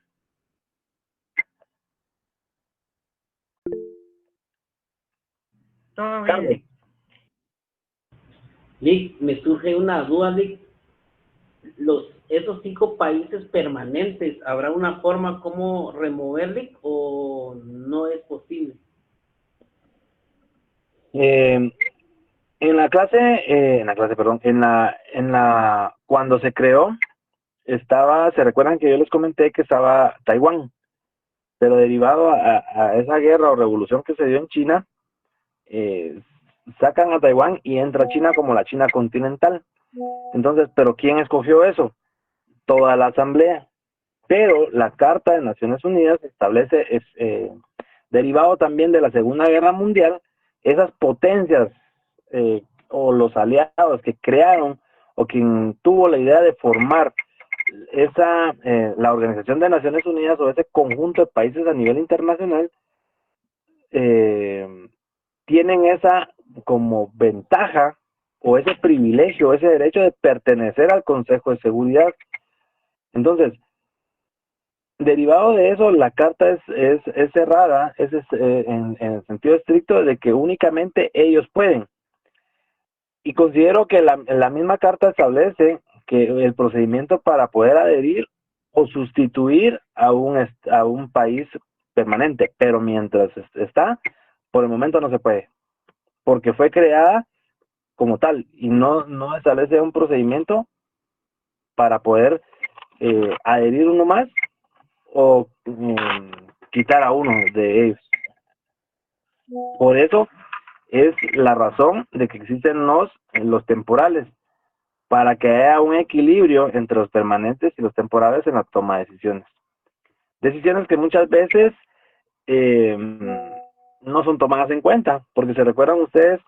Todo Carlos. bien. Lick, me surge una duda, Lick. Esos 5 países permanentes, ¿habrá una forma como removerlos o no es posible? En la clase, perdón, cuando se creó, se recuerdan que yo les comenté que estaba Taiwán, pero derivado a esa guerra o revolución que se dio en China, sacan a Taiwán y entra China como la China continental. Entonces, ¿pero quién escogió eso? Toda la asamblea. Pero la Carta de Naciones Unidas establece, derivado también de la Segunda Guerra Mundial, esas potencias o los aliados que crearon o quien tuvo la idea de formar la Organización de Naciones Unidas o ese conjunto de países a nivel internacional, tienen esa como ventaja o ese privilegio, ese derecho de pertenecer al Consejo de Seguridad. Entonces, derivado de eso, la carta es cerrada, en el sentido estricto de que únicamente ellos pueden. Y considero que la misma carta establece que el procedimiento para poder adherir o sustituir a un país permanente, pero mientras está, por el momento no se puede, porque fue creada como tal y no establece un procedimiento para poder adherir uno más o quitar a uno de ellos. Por eso es la razón de que existen los temporales, para que haya un equilibrio entre los permanentes y los temporales en la toma de decisiones. Decisiones que muchas veces no son tomadas en cuenta, porque se recuerdan ustedes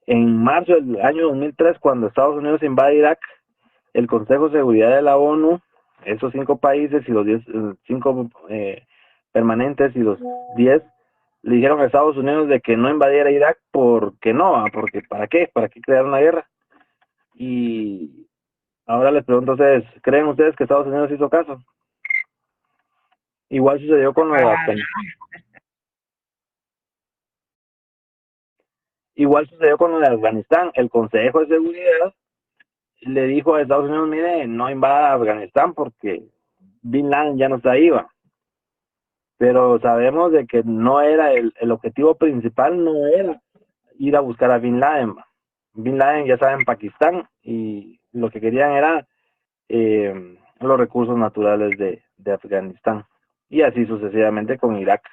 en marzo del año 2003, cuando Estados Unidos invade Irak, el Consejo de Seguridad de la ONU, esos 5 países y los 5 permanentes y los 10 le dijeron a Estados Unidos de que no invadiera Irak porque ¿para qué crear una guerra? Y ahora les pregunto a ustedes, ¿creen ustedes que Estados Unidos hizo caso? Igual sucedió con lo de Afganistán. Igual sucedió con lo de Afganistán. El Consejo de Seguridad le dijo a Estados Unidos, mire, no invada Afganistán porque Bin Laden ya no está ahí, va. Pero sabemos de que no era el objetivo principal, no era ir a buscar a Bin Laden, va. Bin Laden ya estaba en Pakistán y lo que querían era los recursos naturales de Afganistán, y así sucesivamente con Irak.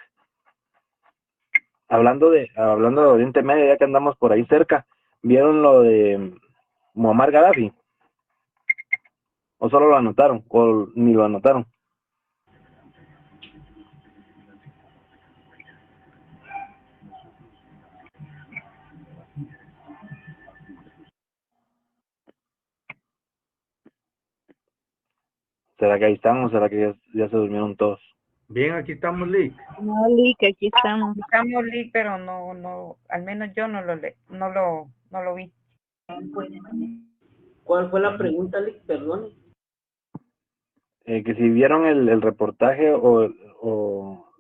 Hablando de Oriente Medio, ya que andamos por ahí cerca, ¿vieron lo de Muammar Gaddafi? ¿O solo lo anotaron? ¿O ni lo anotaron? ¿Será que ahí están o será que ya se durmieron todos? Bien, aquí estamos, Lick. No, Lick, aquí estamos. Estamos, Lick, pero no, al menos yo no lo vi. ¿Cuál fue la pregunta, Lick? Perdón. Que si vieron el reportaje o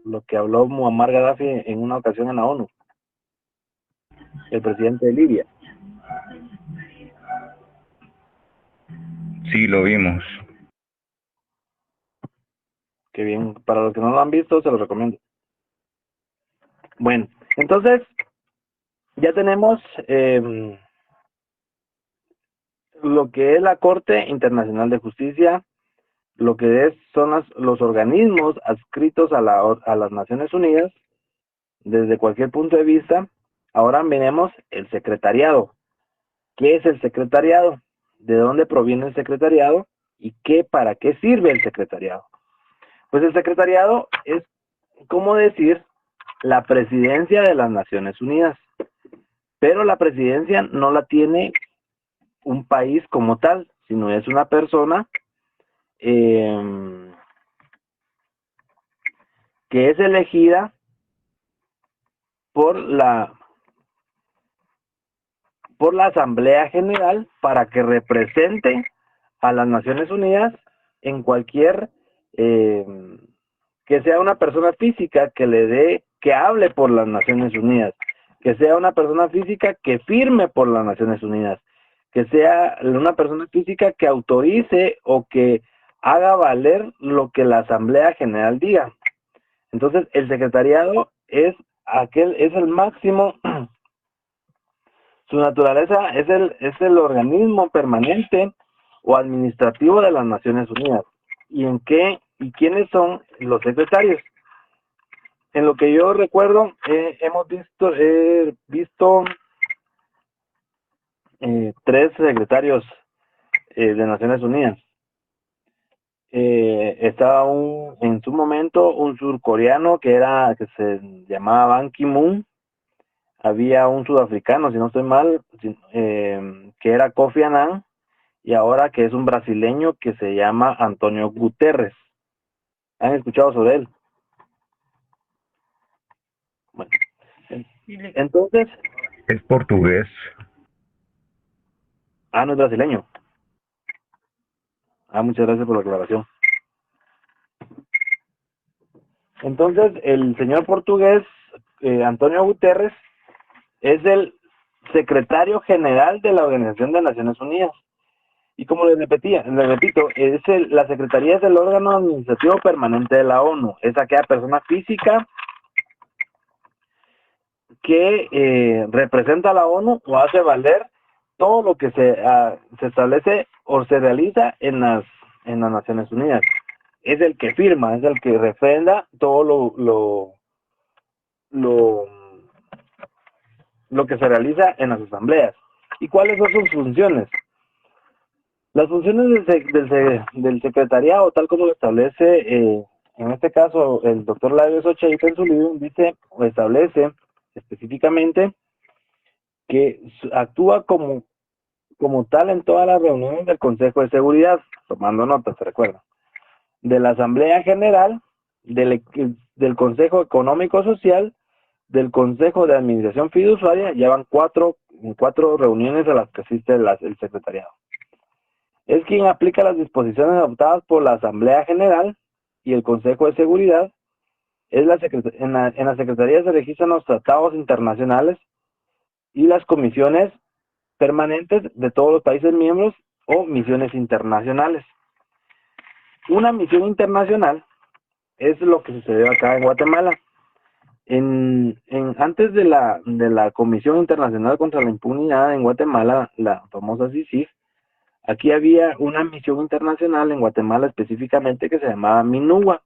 lo que habló Muammar Gaddafi en una ocasión en la ONU, el presidente de Libia. Sí, lo vimos. Qué bien, para los que no lo han visto, se los recomiendo. Bueno, entonces, ya tenemos lo que es la Corte Internacional de Justicia, lo que son los organismos adscritos a las Naciones Unidas, desde cualquier punto de vista. Ahora veremos el secretariado. ¿Qué es el secretariado? ¿De dónde proviene el secretariado? ¿Y para qué sirve el secretariado? Pues el secretariado es, como decir, la presidencia de las Naciones Unidas. Pero la presidencia no la tiene un país como tal, sino es una persona que es elegida por la Asamblea General para que represente a las Naciones Unidas en cualquier que sea una persona física que hable por las Naciones Unidas, que sea una persona física que firme por las Naciones Unidas, que sea una persona física que autorice o que haga valer lo que la Asamblea General diga. Entonces, el secretariado es el máximo, su naturaleza es el organismo permanente o administrativo de las Naciones Unidas. ¿Y quiénes son los secretarios? En lo que yo recuerdo, hemos visto 3 secretarios de Naciones Unidas. Estaba en su momento un surcoreano que se llamaba Ban Ki-moon. Había un sudafricano, si no estoy mal, que era Kofi Annan, y ahora que es un brasileño que se llama Antonio Guterres. ¿Han escuchado sobre él? Bueno, entonces... Es portugués. No es brasileño. Muchas gracias por la aclaración. Entonces, el señor portugués, Antonio Guterres, es el secretario general de la Organización de Naciones Unidas. Y como les repito, la Secretaría es el órgano administrativo permanente de la ONU. Es aquella persona física que representa a la ONU o hace valer todo lo que se establece o se realiza en las Naciones Unidas. Es el que firma, es el que refrenda todo lo que se realiza en las asambleas. ¿Y cuáles son sus funciones? Las funciones del secretariado, tal como lo establece, en este caso, el doctor Larios Ocheita en su libro, dice o establece específicamente que actúa como tal en todas las reuniones del Consejo de Seguridad, tomando notas, se recuerda, de la Asamblea General, del Consejo Económico Social, del Consejo de Administración Fiduciaria. Llevan cuatro reuniones a las que asiste el secretariado. Es quien aplica las disposiciones adoptadas por la Asamblea General y el Consejo de Seguridad. En la Secretaría se registran los tratados internacionales y las comisiones permanentes de todos los países miembros o misiones internacionales. Una misión internacional es lo que sucedió acá en Guatemala. Antes de la Comisión Internacional contra la Impunidad en Guatemala, la famosa CICIG, aquí había una misión internacional en Guatemala específicamente que se llamaba MINUGUA,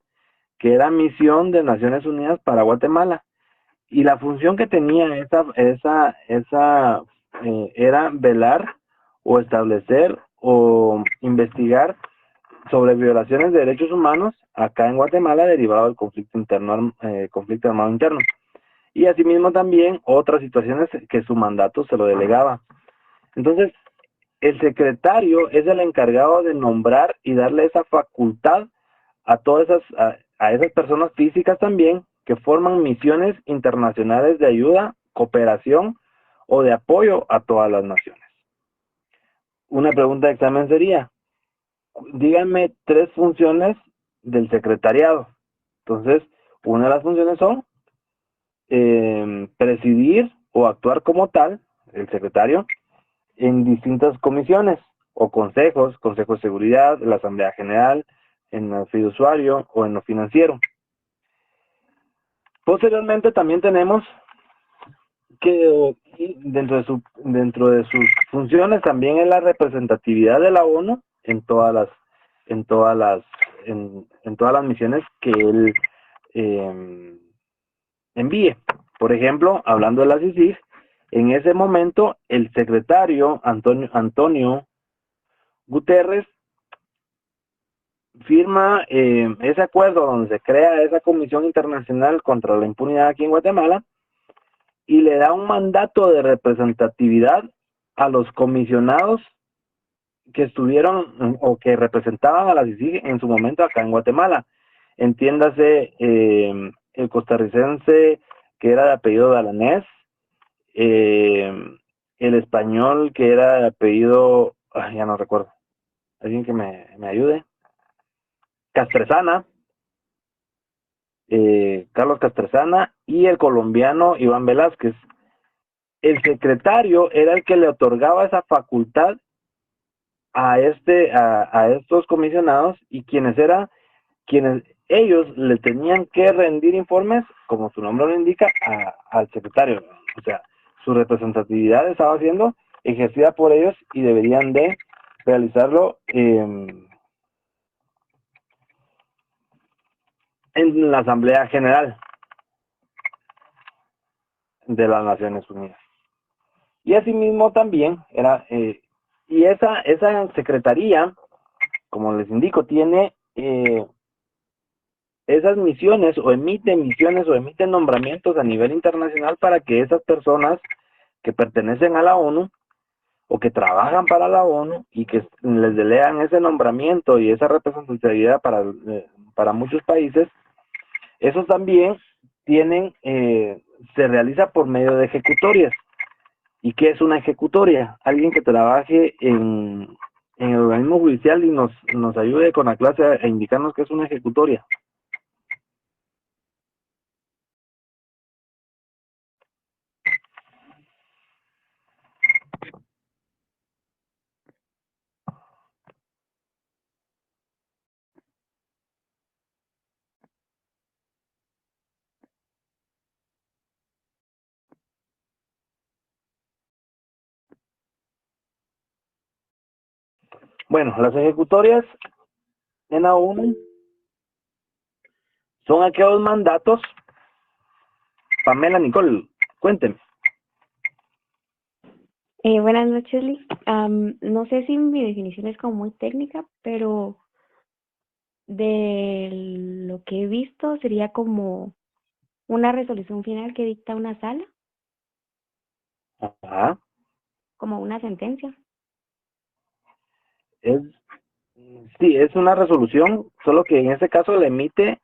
que era Misión de Naciones Unidas para Guatemala. Y la función que tenía esa era velar o establecer o investigar sobre violaciones de derechos humanos acá en Guatemala derivado del conflicto armado interno. Y asimismo también otras situaciones que su mandato se lo delegaba. Entonces, el secretario es el encargado de nombrar y darle esa facultad a todas esas personas físicas también que forman misiones internacionales de ayuda, cooperación o de apoyo a todas las naciones. Una pregunta de examen sería, díganme 3 funciones del secretariado. Entonces, una de las funciones son presidir o actuar como tal, el secretario, en distintas comisiones o consejos, Consejo de Seguridad, la Asamblea General, en el fiduciario o en lo financiero. Posteriormente también tenemos que dentro de sus funciones también es la representatividad de la ONU en todas las misiones que él envíe. Por ejemplo, hablando de la CICIG, en ese momento el secretario Antonio Guterres firma ese acuerdo donde se crea esa Comisión Internacional contra la Impunidad aquí en Guatemala y le da un mandato de representatividad a los comisionados que estuvieron o que representaban a la CICIG en su momento acá en Guatemala. Entiéndase el costarricense que era de apellido Dalanés, el español, que era de apellido, ya no recuerdo, alguien que me ayude, Castresana, Carlos Castresana, y el colombiano Iván Velázquez. El secretario era el que le otorgaba esa facultad a estos comisionados, y quienes ellos le tenían que rendir informes, como su nombre lo indica, al secretario. O sea, su representatividad estaba siendo ejercida por ellos y deberían de realizarlo en la Asamblea General de las Naciones Unidas. Y asimismo también era, y esa secretaría, como les indico, tiene esas misiones o emite nombramientos a nivel internacional para que esas personas que pertenecen a la ONU o que trabajan para la ONU y que les delegan ese nombramiento y esa representatividad para muchos países, esos también tienen, se realiza por medio de ejecutorias. ¿Y qué es una ejecutoria? Alguien que trabaje en el organismo judicial y nos ayude con la clase a indicarnos qué es una ejecutoria. Bueno, las ejecutorias en la ONU son aquellos mandatos. Pamela Nicole, cuénteme. Buenas noches, Lee. No sé si mi definición es como muy técnica, pero de lo que he visto sería como una resolución final que dicta una sala, Ajá. como una sentencia. Sí, es una resolución, solo que en este caso le emite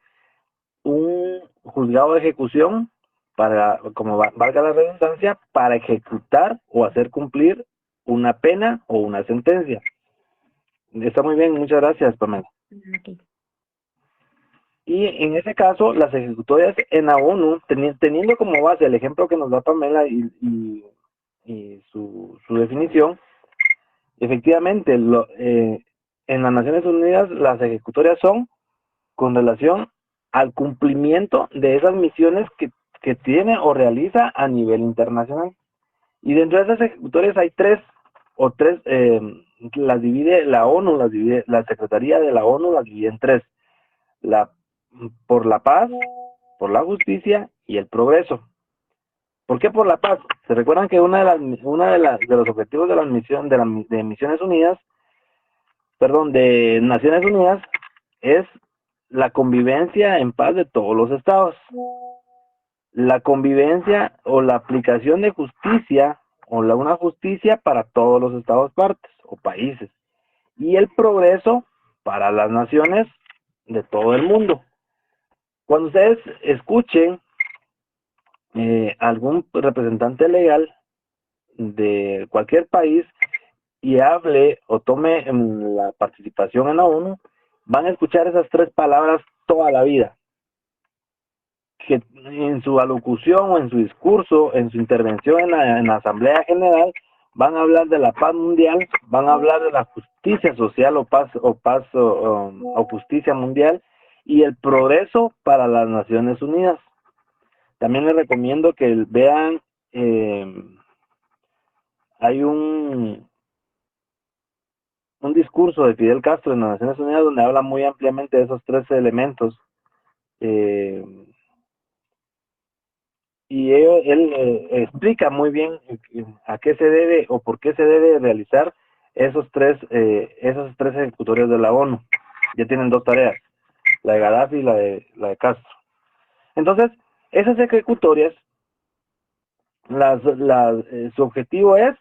un juzgado de ejecución para, como valga la redundancia, para ejecutar o hacer cumplir una pena o una sentencia. Está muy bien, muchas gracias, Pamela. Okay. Y en ese caso, las ejecutorias en la ONU, teniendo como base el ejemplo que nos da Pamela y su definición, efectivamente, en las Naciones Unidas las ejecutorias son con relación al cumplimiento de esas misiones que tiene o realiza a nivel internacional. Y dentro de esas ejecutorias hay tres, las divide la ONU, la Secretaría de la ONU las divide en tres: por la paz, por la justicia y el progreso. ¿Por qué por la paz? Se recuerdan que de los objetivos de la misión de Naciones Unidas es la convivencia en paz de todos los estados. La convivencia o la aplicación de justicia o una justicia para todos los estados partes o países. Y el progreso para las naciones de todo el mundo. Cuando ustedes escuchen algún representante legal de cualquier país y hable o tome la participación en la ONU, van a escuchar esas tres palabras toda la vida, que en su alocución o en su discurso, en su intervención en la Asamblea General, van a hablar de la paz mundial, van a hablar de la justicia social o justicia mundial y el progreso para las Naciones Unidas. También les recomiendo que vean, hay un discurso de Fidel Castro en las Naciones Unidas donde habla muy ampliamente de esos tres elementos. Y él explica muy bien a qué se debe o por qué se debe realizar esos tres ejecutorios de la ONU. Ya tienen dos tareas, la de Gaddafi y la de Castro. Entonces, esas ejecutorias, su objetivo es,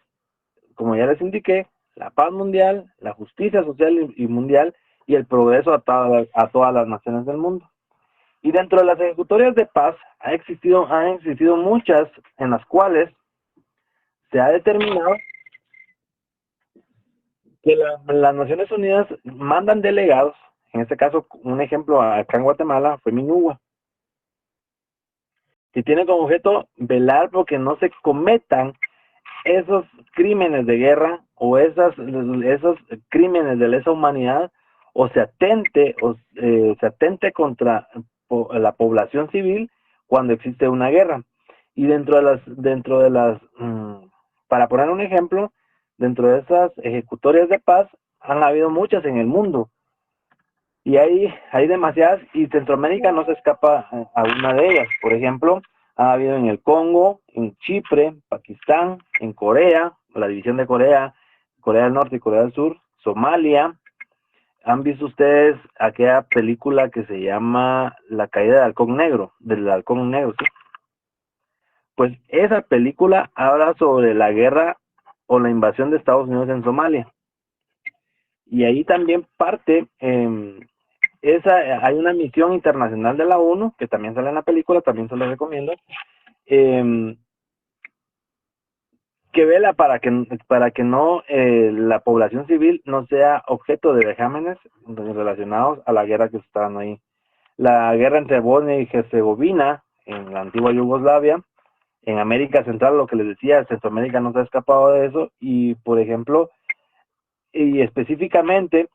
como ya les indiqué, la paz mundial, la justicia social y mundial y el progreso a todas las naciones del mundo. Y dentro de las ejecutorias de paz han existido muchas en las cuales se ha determinado que las Naciones Unidas mandan delegados. En este caso, un ejemplo acá en Guatemala fue Minúa, que tiene como objeto velar porque no se cometan esos crímenes de guerra o esos crímenes de lesa humanidad, o se atente contra la población civil cuando existe una guerra. Y dentro de las para poner un ejemplo, dentro de esas ejecutorias de paz han habido muchas en el mundo, y hay demasiadas, y Centroamérica no se escapa a una de ellas. Por ejemplo, ha habido en el Congo, en Chipre, Pakistán, en Corea, la división de Corea, Corea del Norte y Corea del Sur, Somalia. ¿Han visto ustedes aquella película que se llama La caída del halcón negro? ¿Sí? Pues esa película habla sobre la guerra o la invasión de Estados Unidos en Somalia. Y ahí también parte, hay una misión internacional de la ONU, que también sale en la película, también se lo recomiendo, que vela para que no la población civil no sea objeto de vejámenes relacionados a la guerra que estaban ahí. La guerra entre Bosnia y Herzegovina, en la antigua Yugoslavia, en América Central, lo que les decía, Centroamérica no se ha escapado de eso, y por ejemplo, y específicamente,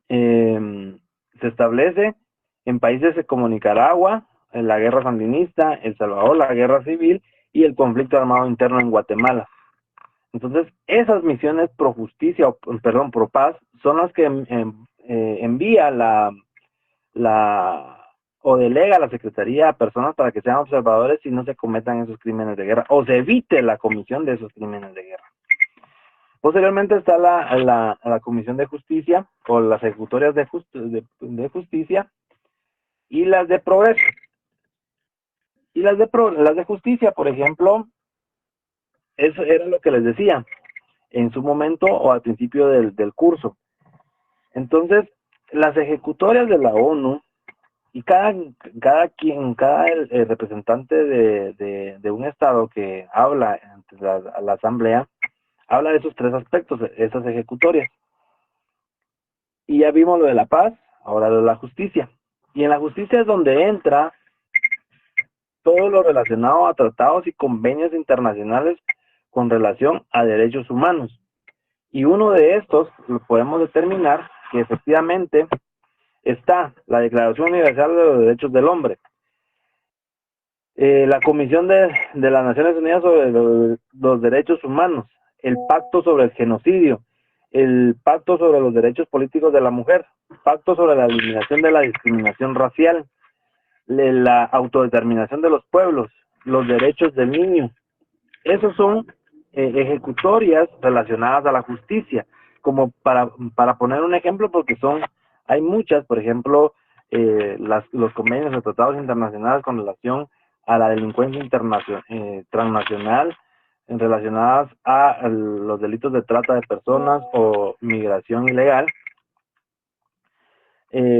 se establece en países como Nicaragua, en la guerra sandinista, El Salvador, la guerra civil y el conflicto armado interno en Guatemala. Entonces, esas misiones pro justicia, pro paz, son las que envía o delega a la Secretaría a personas para que sean observadores y no se cometan esos crímenes de guerra, o se evite la comisión de esos crímenes de guerra. Posteriormente está la Comisión de Justicia, o las ejecutorias de justicia, y las de progreso. Y las de justicia, por ejemplo, eso era lo que les decía en su momento o al principio del curso. Entonces, las ejecutorias de la ONU, y cada representante de un estado que habla ante la asamblea, habla de esos tres aspectos, esas ejecutorias. Y ya vimos lo de la paz, ahora lo de la justicia. Y en la justicia es donde entra todo lo relacionado a tratados y convenios internacionales con relación a derechos humanos. Y uno de estos lo podemos determinar que efectivamente está la Declaración Universal de los Derechos del Hombre, la Comisión de las Naciones Unidas sobre los Derechos Humanos, el Pacto sobre el Genocidio, el Pacto sobre los Derechos Políticos de la Mujer, Pacto sobre la Eliminación de la Discriminación Racial, la autodeterminación de los pueblos, los derechos del niño. Esos son ejecutorias relacionadas a la justicia, como para poner un ejemplo, porque hay muchas, por ejemplo, los convenios o tratados internacionales con relación a la delincuencia transnacional, relacionadas a los delitos de trata de personas o migración ilegal.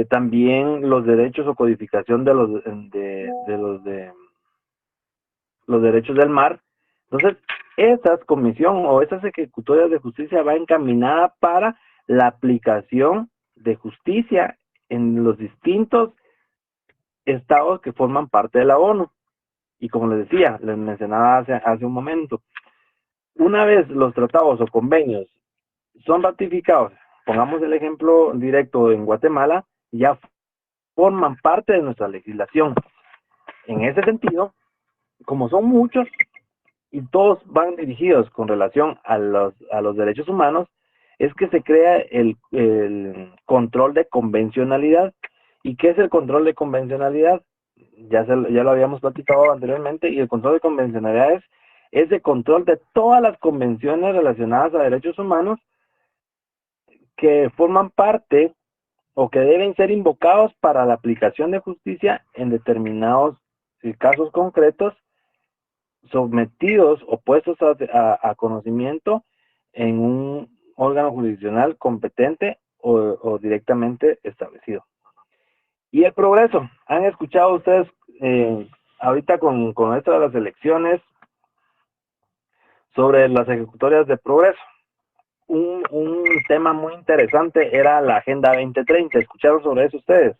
También los derechos o codificación de los derechos del mar. Entonces, esa comisión o esas ejecutorias de justicia va encaminada para la aplicación de justicia en los distintos estados que forman parte de la ONU. Y como les decía, les mencionaba hace un momento, una vez los tratados o convenios son ratificados, pongamos el ejemplo directo en Guatemala, ya forman parte de nuestra legislación. En ese sentido, como son muchos y todos van dirigidos con relación a los derechos humanos, es que se crea el control de convencionalidad. ¿Y qué es el control de convencionalidad? Ya lo habíamos platicado anteriormente, y el control de convencionalidad es el control de todas las convenciones relacionadas a derechos humanos que forman parte o que deben ser invocados para la aplicación de justicia en determinados casos concretos, sometidos o puestos a conocimiento en un órgano jurisdiccional competente o directamente establecido. Y el progreso. ¿Han escuchado ustedes ahorita con esto de las elecciones sobre las ejecutorias de progreso? Un tema muy interesante era la Agenda 2030. ¿Escucharon sobre eso ustedes?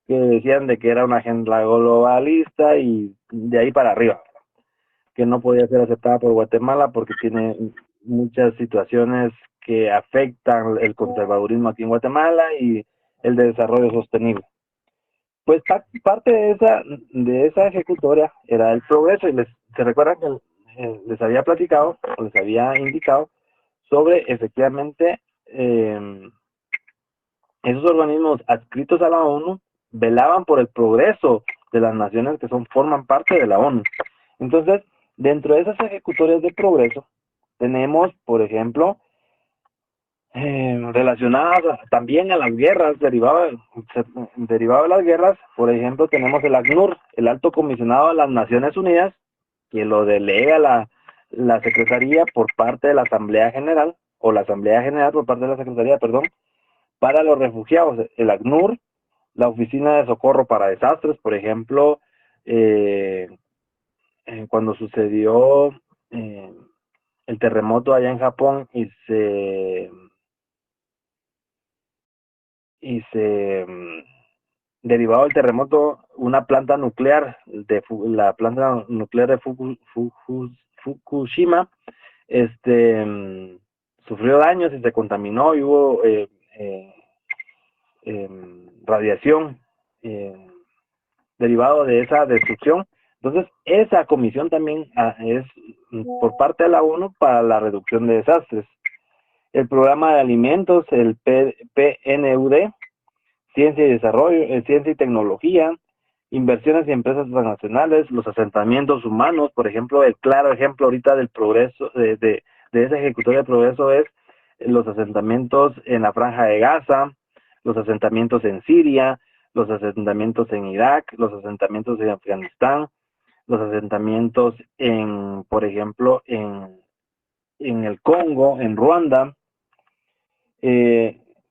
Que decían de que era una agenda globalista y de ahí para arriba, que no podía ser aceptada por Guatemala porque tiene muchas situaciones que afectan el conservadurismo aquí en Guatemala y el de desarrollo sostenible. Pues parte de esa ejecutoria era el progreso, y se recuerdan que les había platicado, o les había indicado sobre efectivamente esos organismos adscritos a la ONU velaban por el progreso de las naciones que forman parte de la ONU. Entonces, dentro de esas ejecutorias de progreso, tenemos, por ejemplo, relacionadas también a las guerras, derivado de las guerras, por ejemplo, tenemos el ACNUR, el Alto Comisionado de las Naciones Unidas, que lo delega la Secretaría por parte de la Asamblea General, o la Asamblea General por parte de la Secretaría, perdón, para los refugiados. El ACNUR, la Oficina de Socorro para Desastres, por ejemplo, cuando sucedió el terremoto allá en Japón y se derivado del terremoto, una planta nuclear la planta nuclear de Fukushima sufrió daños y se contaminó y hubo radiación derivado de esa destrucción. Entonces, esa comisión también es por parte de la ONU para la reducción de desastres. El programa de alimentos, el PNUD, ciencia y desarrollo, ciencia y tecnología, inversiones y empresas transnacionales, los asentamientos humanos, por ejemplo, el claro ejemplo ahorita del progreso, de esa ejecutoria de progreso es los asentamientos en la Franja de Gaza, los asentamientos en Siria, los asentamientos en Irak, los asentamientos en Afganistán, los asentamientos por ejemplo, en el Congo, en Ruanda,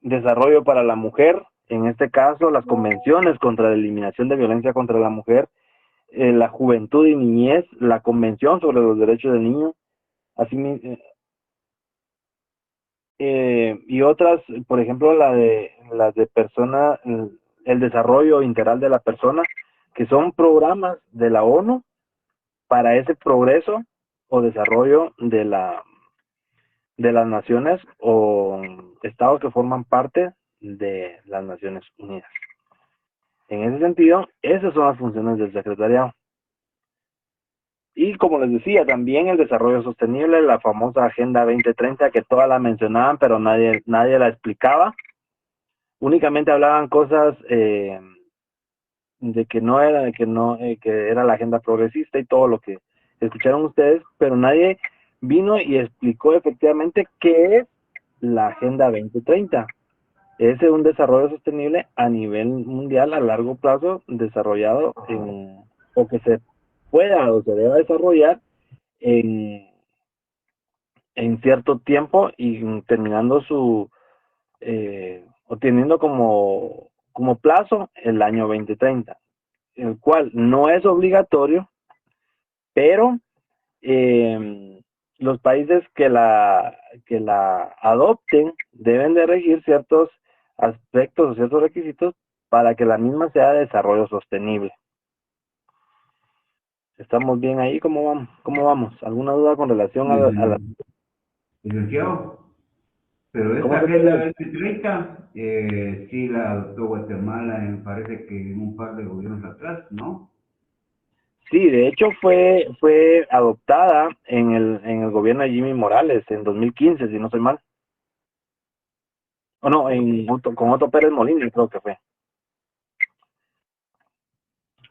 desarrollo para la mujer, en este caso las convenciones contra la eliminación de violencia contra la mujer, la juventud y niñez, la convención sobre los derechos del niño, así y otras, por ejemplo las de persona, el desarrollo integral de la persona, que son programas de la ONU para ese progreso o desarrollo de las naciones o estados que forman parte de las Naciones Unidas. En ese sentido, esas son las funciones del secretariado. Y como les decía, también el desarrollo sostenible, la famosa Agenda 2030, que todas la mencionaban, pero nadie la explicaba. Únicamente hablaban cosas de que no era, que era la agenda progresista y todo lo que escucharon ustedes, pero nadie vino y explicó efectivamente qué es la Agenda 2030. Es un desarrollo sostenible a nivel mundial a largo plazo, desarrollado o que se pueda o se deba desarrollar en cierto tiempo y terminando o teniendo como plazo el año 2030, el cual no es obligatorio, pero los países que la adopten deben de regir ciertos aspectos o ciertos requisitos para que la misma sea de desarrollo sostenible. ¿Estamos bien ahí? ¿Cómo vamos? ¿Alguna duda con relación a la... Licenciado, pero esta agenda 2030 sí la adoptó Guatemala, me parece que en un par de gobiernos atrás, ¿no? Sí, de hecho fue adoptada en el gobierno de Jimmy Morales en 2015, si no estoy mal. O no, con Otto Pérez Molina creo que fue.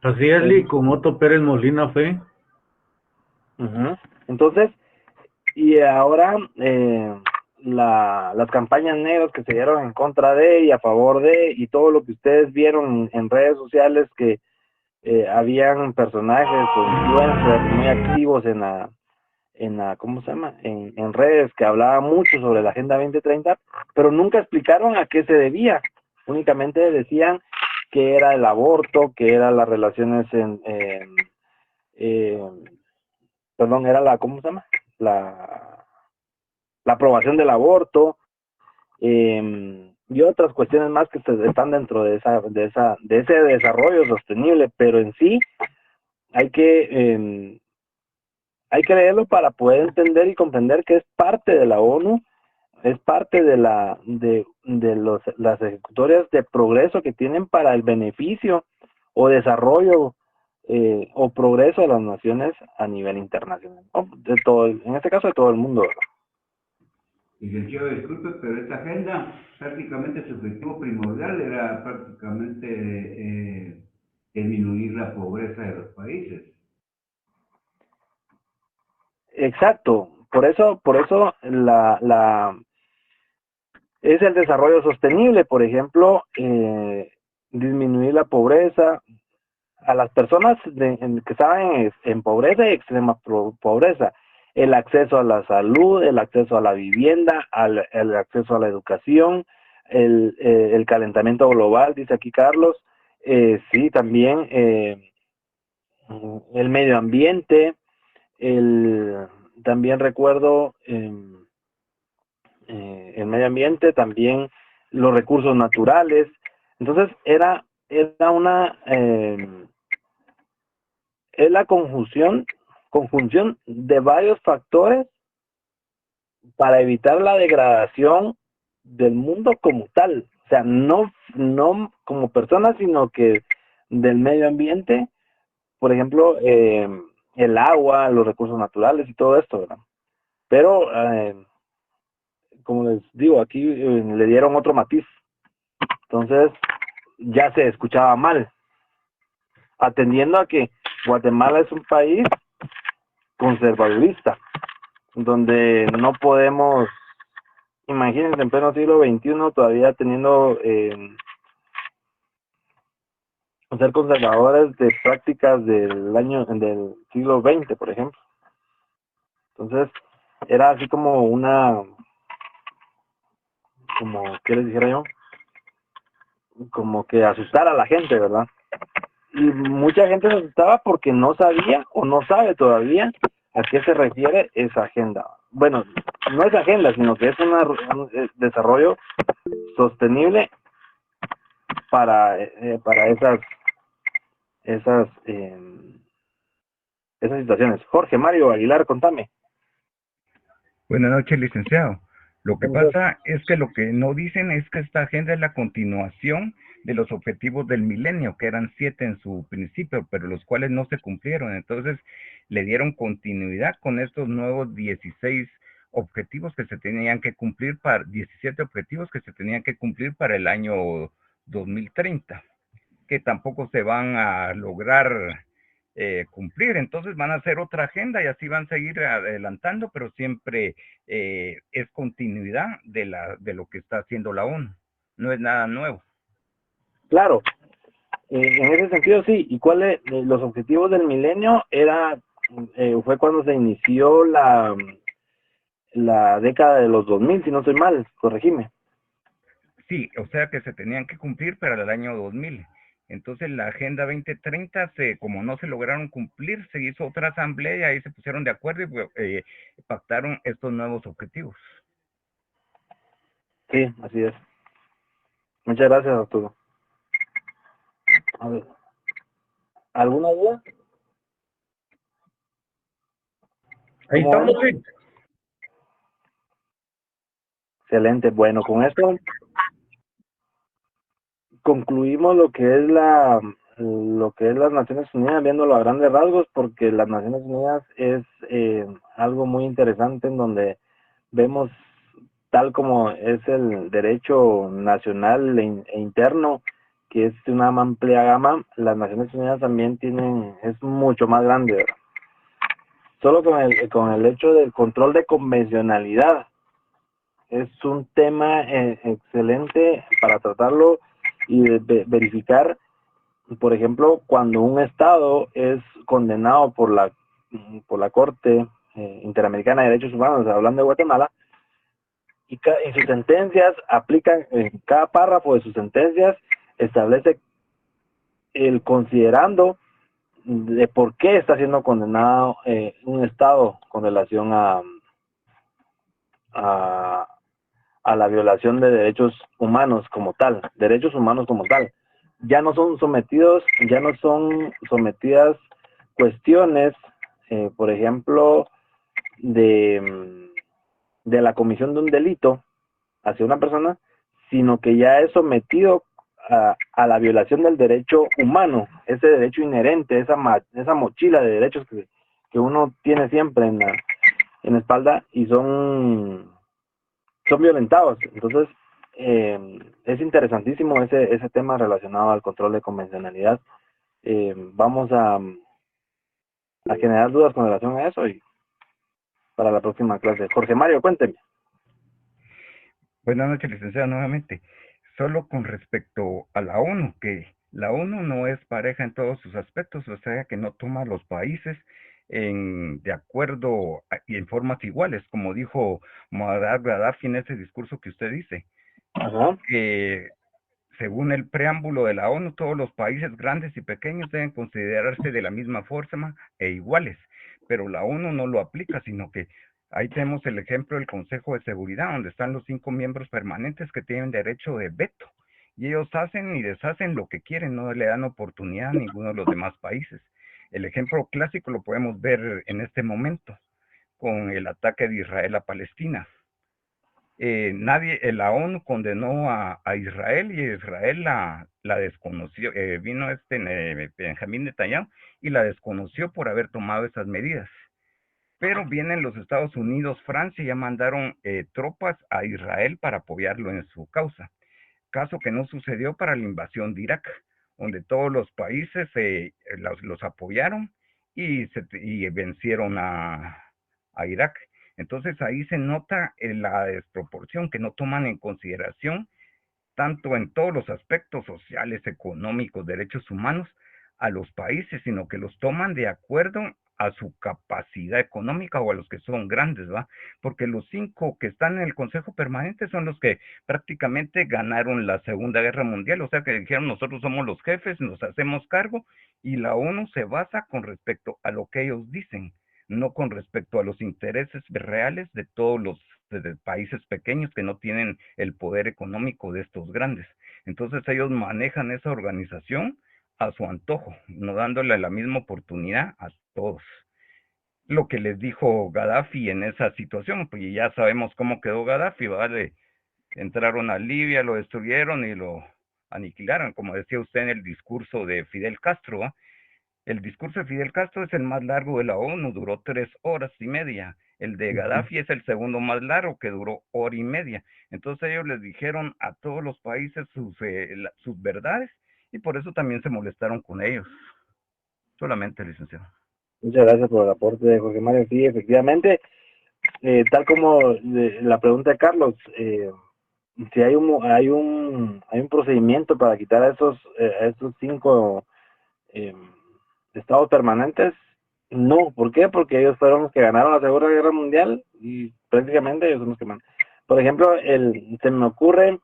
Así es, Lee, con Otto Pérez Molina fue. Entonces, y ahora las campañas negras que se dieron en contra de y a favor de, y todo lo que ustedes vieron en redes sociales que habían personajes o influencers muy activos en la ¿cómo se llama? En redes que hablaban mucho sobre la Agenda 2030, pero nunca explicaron a qué se debía. Únicamente decían qué era el aborto, qué eran las relaciones perdón, era la, ¿cómo se llama? La aprobación del aborto, y otras cuestiones más que están dentro de ese desarrollo sostenible, pero en sí hay que leerlo para poder entender y comprender que es parte de la ONU, es parte de las ejecutorias de progreso que tienen para el beneficio o desarrollo o progreso de las naciones a nivel internacional, ¿no? De todo, en este caso de todo el mundo, ¿verdad? Licenciado, disculpe, pero esta agenda, prácticamente su objetivo primordial era prácticamente disminuir la pobreza de los países. Exacto, por eso es el desarrollo sostenible, por ejemplo, disminuir la pobreza a las personas que estaban en pobreza y extrema pobreza, el acceso a la salud, el acceso a la vivienda, el acceso a la educación, el calentamiento global, dice aquí Carlos, sí, también el medio ambiente, también recuerdo el medio ambiente, también los recursos naturales. Entonces era una es la conjunción de varios factores para evitar la degradación del mundo como tal, o sea, no como personas, sino que del medio ambiente, por ejemplo, el agua, los recursos naturales y todo esto, ¿verdad? Pero como les digo, aquí le dieron otro matiz, entonces ya se escuchaba mal, atendiendo a que Guatemala es un país conservadorista, donde no podemos, imagínense, en pleno siglo XXI todavía teniendo ser conservadores de prácticas del siglo XX, por ejemplo. Entonces era así como ¿qué les dijera yo? Como que asustar a la gente, ¿verdad? Y mucha gente se asustaba porque no sabía o no sabe todavía a qué se refiere esa agenda. Bueno, no es agenda, sino que es un desarrollo sostenible para esas situaciones. Jorge Mario Aguilar, contame. Buenas noches, licenciado. Lo que pasa es que lo que no dicen es que esta agenda es la continuación de los objetivos del milenio, que eran 7 en su principio, pero los cuales no se cumplieron. Entonces, le dieron continuidad con estos nuevos 16 objetivos que se tenían que cumplir 17 objetivos que se tenían que cumplir para el año 2030, que tampoco se van a lograr cumplir. Entonces van a hacer otra agenda y así van a seguir adelantando, pero siempre es continuidad de lo que está haciendo la ONU. No es nada nuevo. Claro, en ese sentido sí. ¿Y cuáles los objetivos del milenio? Fue cuando se inició la década de los 2000, si no estoy mal, corregime. Sí, o sea que se tenían que cumplir para el año 2000. Entonces la Agenda 2030, como no se lograron cumplir, se hizo otra asamblea y ahí se pusieron de acuerdo y pactaron estos nuevos objetivos. Sí, así es. Muchas gracias, Arturo. A ver, ¿alguna duda? Ahí estamos, sí. Excelente. Bueno, con esto concluimos lo que es las Naciones Unidas, viéndolo a grandes rasgos, porque las Naciones Unidas es algo muy interesante en donde vemos, tal como es el derecho nacional e interno, que es una amplia gama, las Naciones Unidas también es mucho más grande, ¿verdad? Solo con el hecho del control de convencionalidad, es un tema excelente para tratarlo y verificar, por ejemplo, cuando un Estado es condenado por la Corte Interamericana de Derechos Humanos, hablando de Guatemala, y sus sentencias aplican, en cada párrafo de sus sentencias establece el considerando de por qué está siendo condenado un Estado con relación a la violación de derechos humanos como tal, derechos humanos como tal. Ya no son sometidas cuestiones, por ejemplo, de la comisión de un delito hacia una persona, sino que ya es sometido a la violación del derecho humano, ese derecho inherente, esa mochila de derechos que uno tiene siempre en la espalda y son violentados. Entonces, es interesantísimo ese tema relacionado al control de convencionalidad. Vamos a generar dudas con relación a eso y para la próxima clase. Jorge Mario, cuénteme. Buenas noches, licenciado, nuevamente. Solo con respecto a la ONU, que la ONU no es pareja en todos sus aspectos, o sea que no toma a los países de acuerdo y en formas iguales, como dijo Muammar Gaddafi en ese discurso que usted dice. Ajá. Según el preámbulo de la ONU, todos los países grandes y pequeños deben considerarse de la misma forma e iguales, pero la ONU no lo aplica, sino que ahí tenemos el ejemplo del Consejo de Seguridad, donde están los 5 miembros permanentes que tienen derecho de veto, y ellos hacen y deshacen lo que quieren, no le dan oportunidad a ninguno de los demás países. El ejemplo clásico lo podemos ver en este momento, con el ataque de Israel a Palestina. La ONU condenó a Israel y Israel la desconoció. Vino Benjamín Netanyahu y la desconoció por haber tomado esas medidas. Pero vienen los Estados Unidos, Francia, ya mandaron tropas a Israel para apoyarlo en su causa. Caso que no sucedió para la invasión de Irak, donde todos los países los apoyaron y vencieron a Irak. Entonces ahí se nota la desproporción, que no toman en consideración, tanto en todos los aspectos sociales, económicos, derechos humanos, a los países, sino que los toman de acuerdo a su capacidad económica o a los que son grandes, ¿va? Porque los 5 que están en el Consejo Permanente son los que prácticamente ganaron la Segunda Guerra Mundial, o sea que dijeron nosotros somos los jefes, nos hacemos cargo, y la ONU se basa con respecto a lo que ellos dicen, no con respecto a los intereses reales de todos los países pequeños que no tienen el poder económico de estos grandes. Entonces ellos manejan esa organización a su antojo, no dándole la misma oportunidad a todos. Lo que les dijo Gaddafi en esa situación, pues ya sabemos cómo quedó Gaddafi, ¿vale? Entraron a Libia, lo destruyeron y lo aniquilaron, como decía usted en el discurso de Fidel Castro, ¿eh? El discurso de Fidel Castro es el más largo de la ONU, duró 3 horas y media. El de Gaddafi es el segundo más largo, que duró 1 hora y media. Entonces ellos les dijeron a todos los países sus verdades, y por eso también se molestaron con ellos. Solamente, licenciado. Muchas gracias por el aporte de Jorge Mario. Sí, efectivamente, tal como la pregunta de Carlos, si hay un procedimiento para quitar a esos 5 estados permanentes, no. ¿Por qué? Porque ellos fueron los que ganaron la Segunda Guerra Mundial y prácticamente ellos son los que mandan. Por ejemplo, se me ocurre,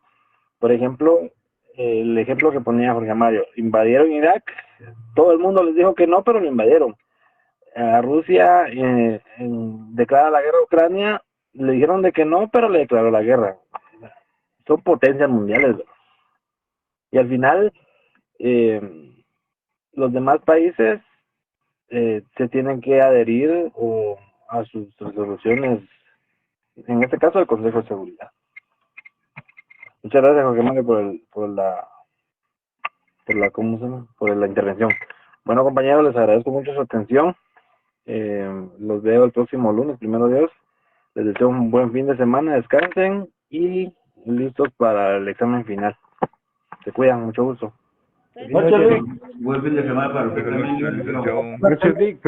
por ejemplo, el ejemplo que ponía Jorge Mario, invadieron Irak, todo el mundo les dijo que no, pero lo invadieron. A Rusia declara la guerra a Ucrania, le dijeron de que no, pero le declaró la guerra. Son potencias mundiales, ¿verdad? Y al final los demás países se tienen que adherir a sus resoluciones, en este caso el Consejo de Seguridad. Muchas gracias, Jorge Mario, por la intervención. Bueno, compañeros, les agradezco mucho su atención. Los veo el próximo lunes, primero Dios. Les deseo un buen fin de semana, descansen y listos para el examen final. Se cuidan, mucho gusto. Buen fin de semana para usted también. Gracias, Dick.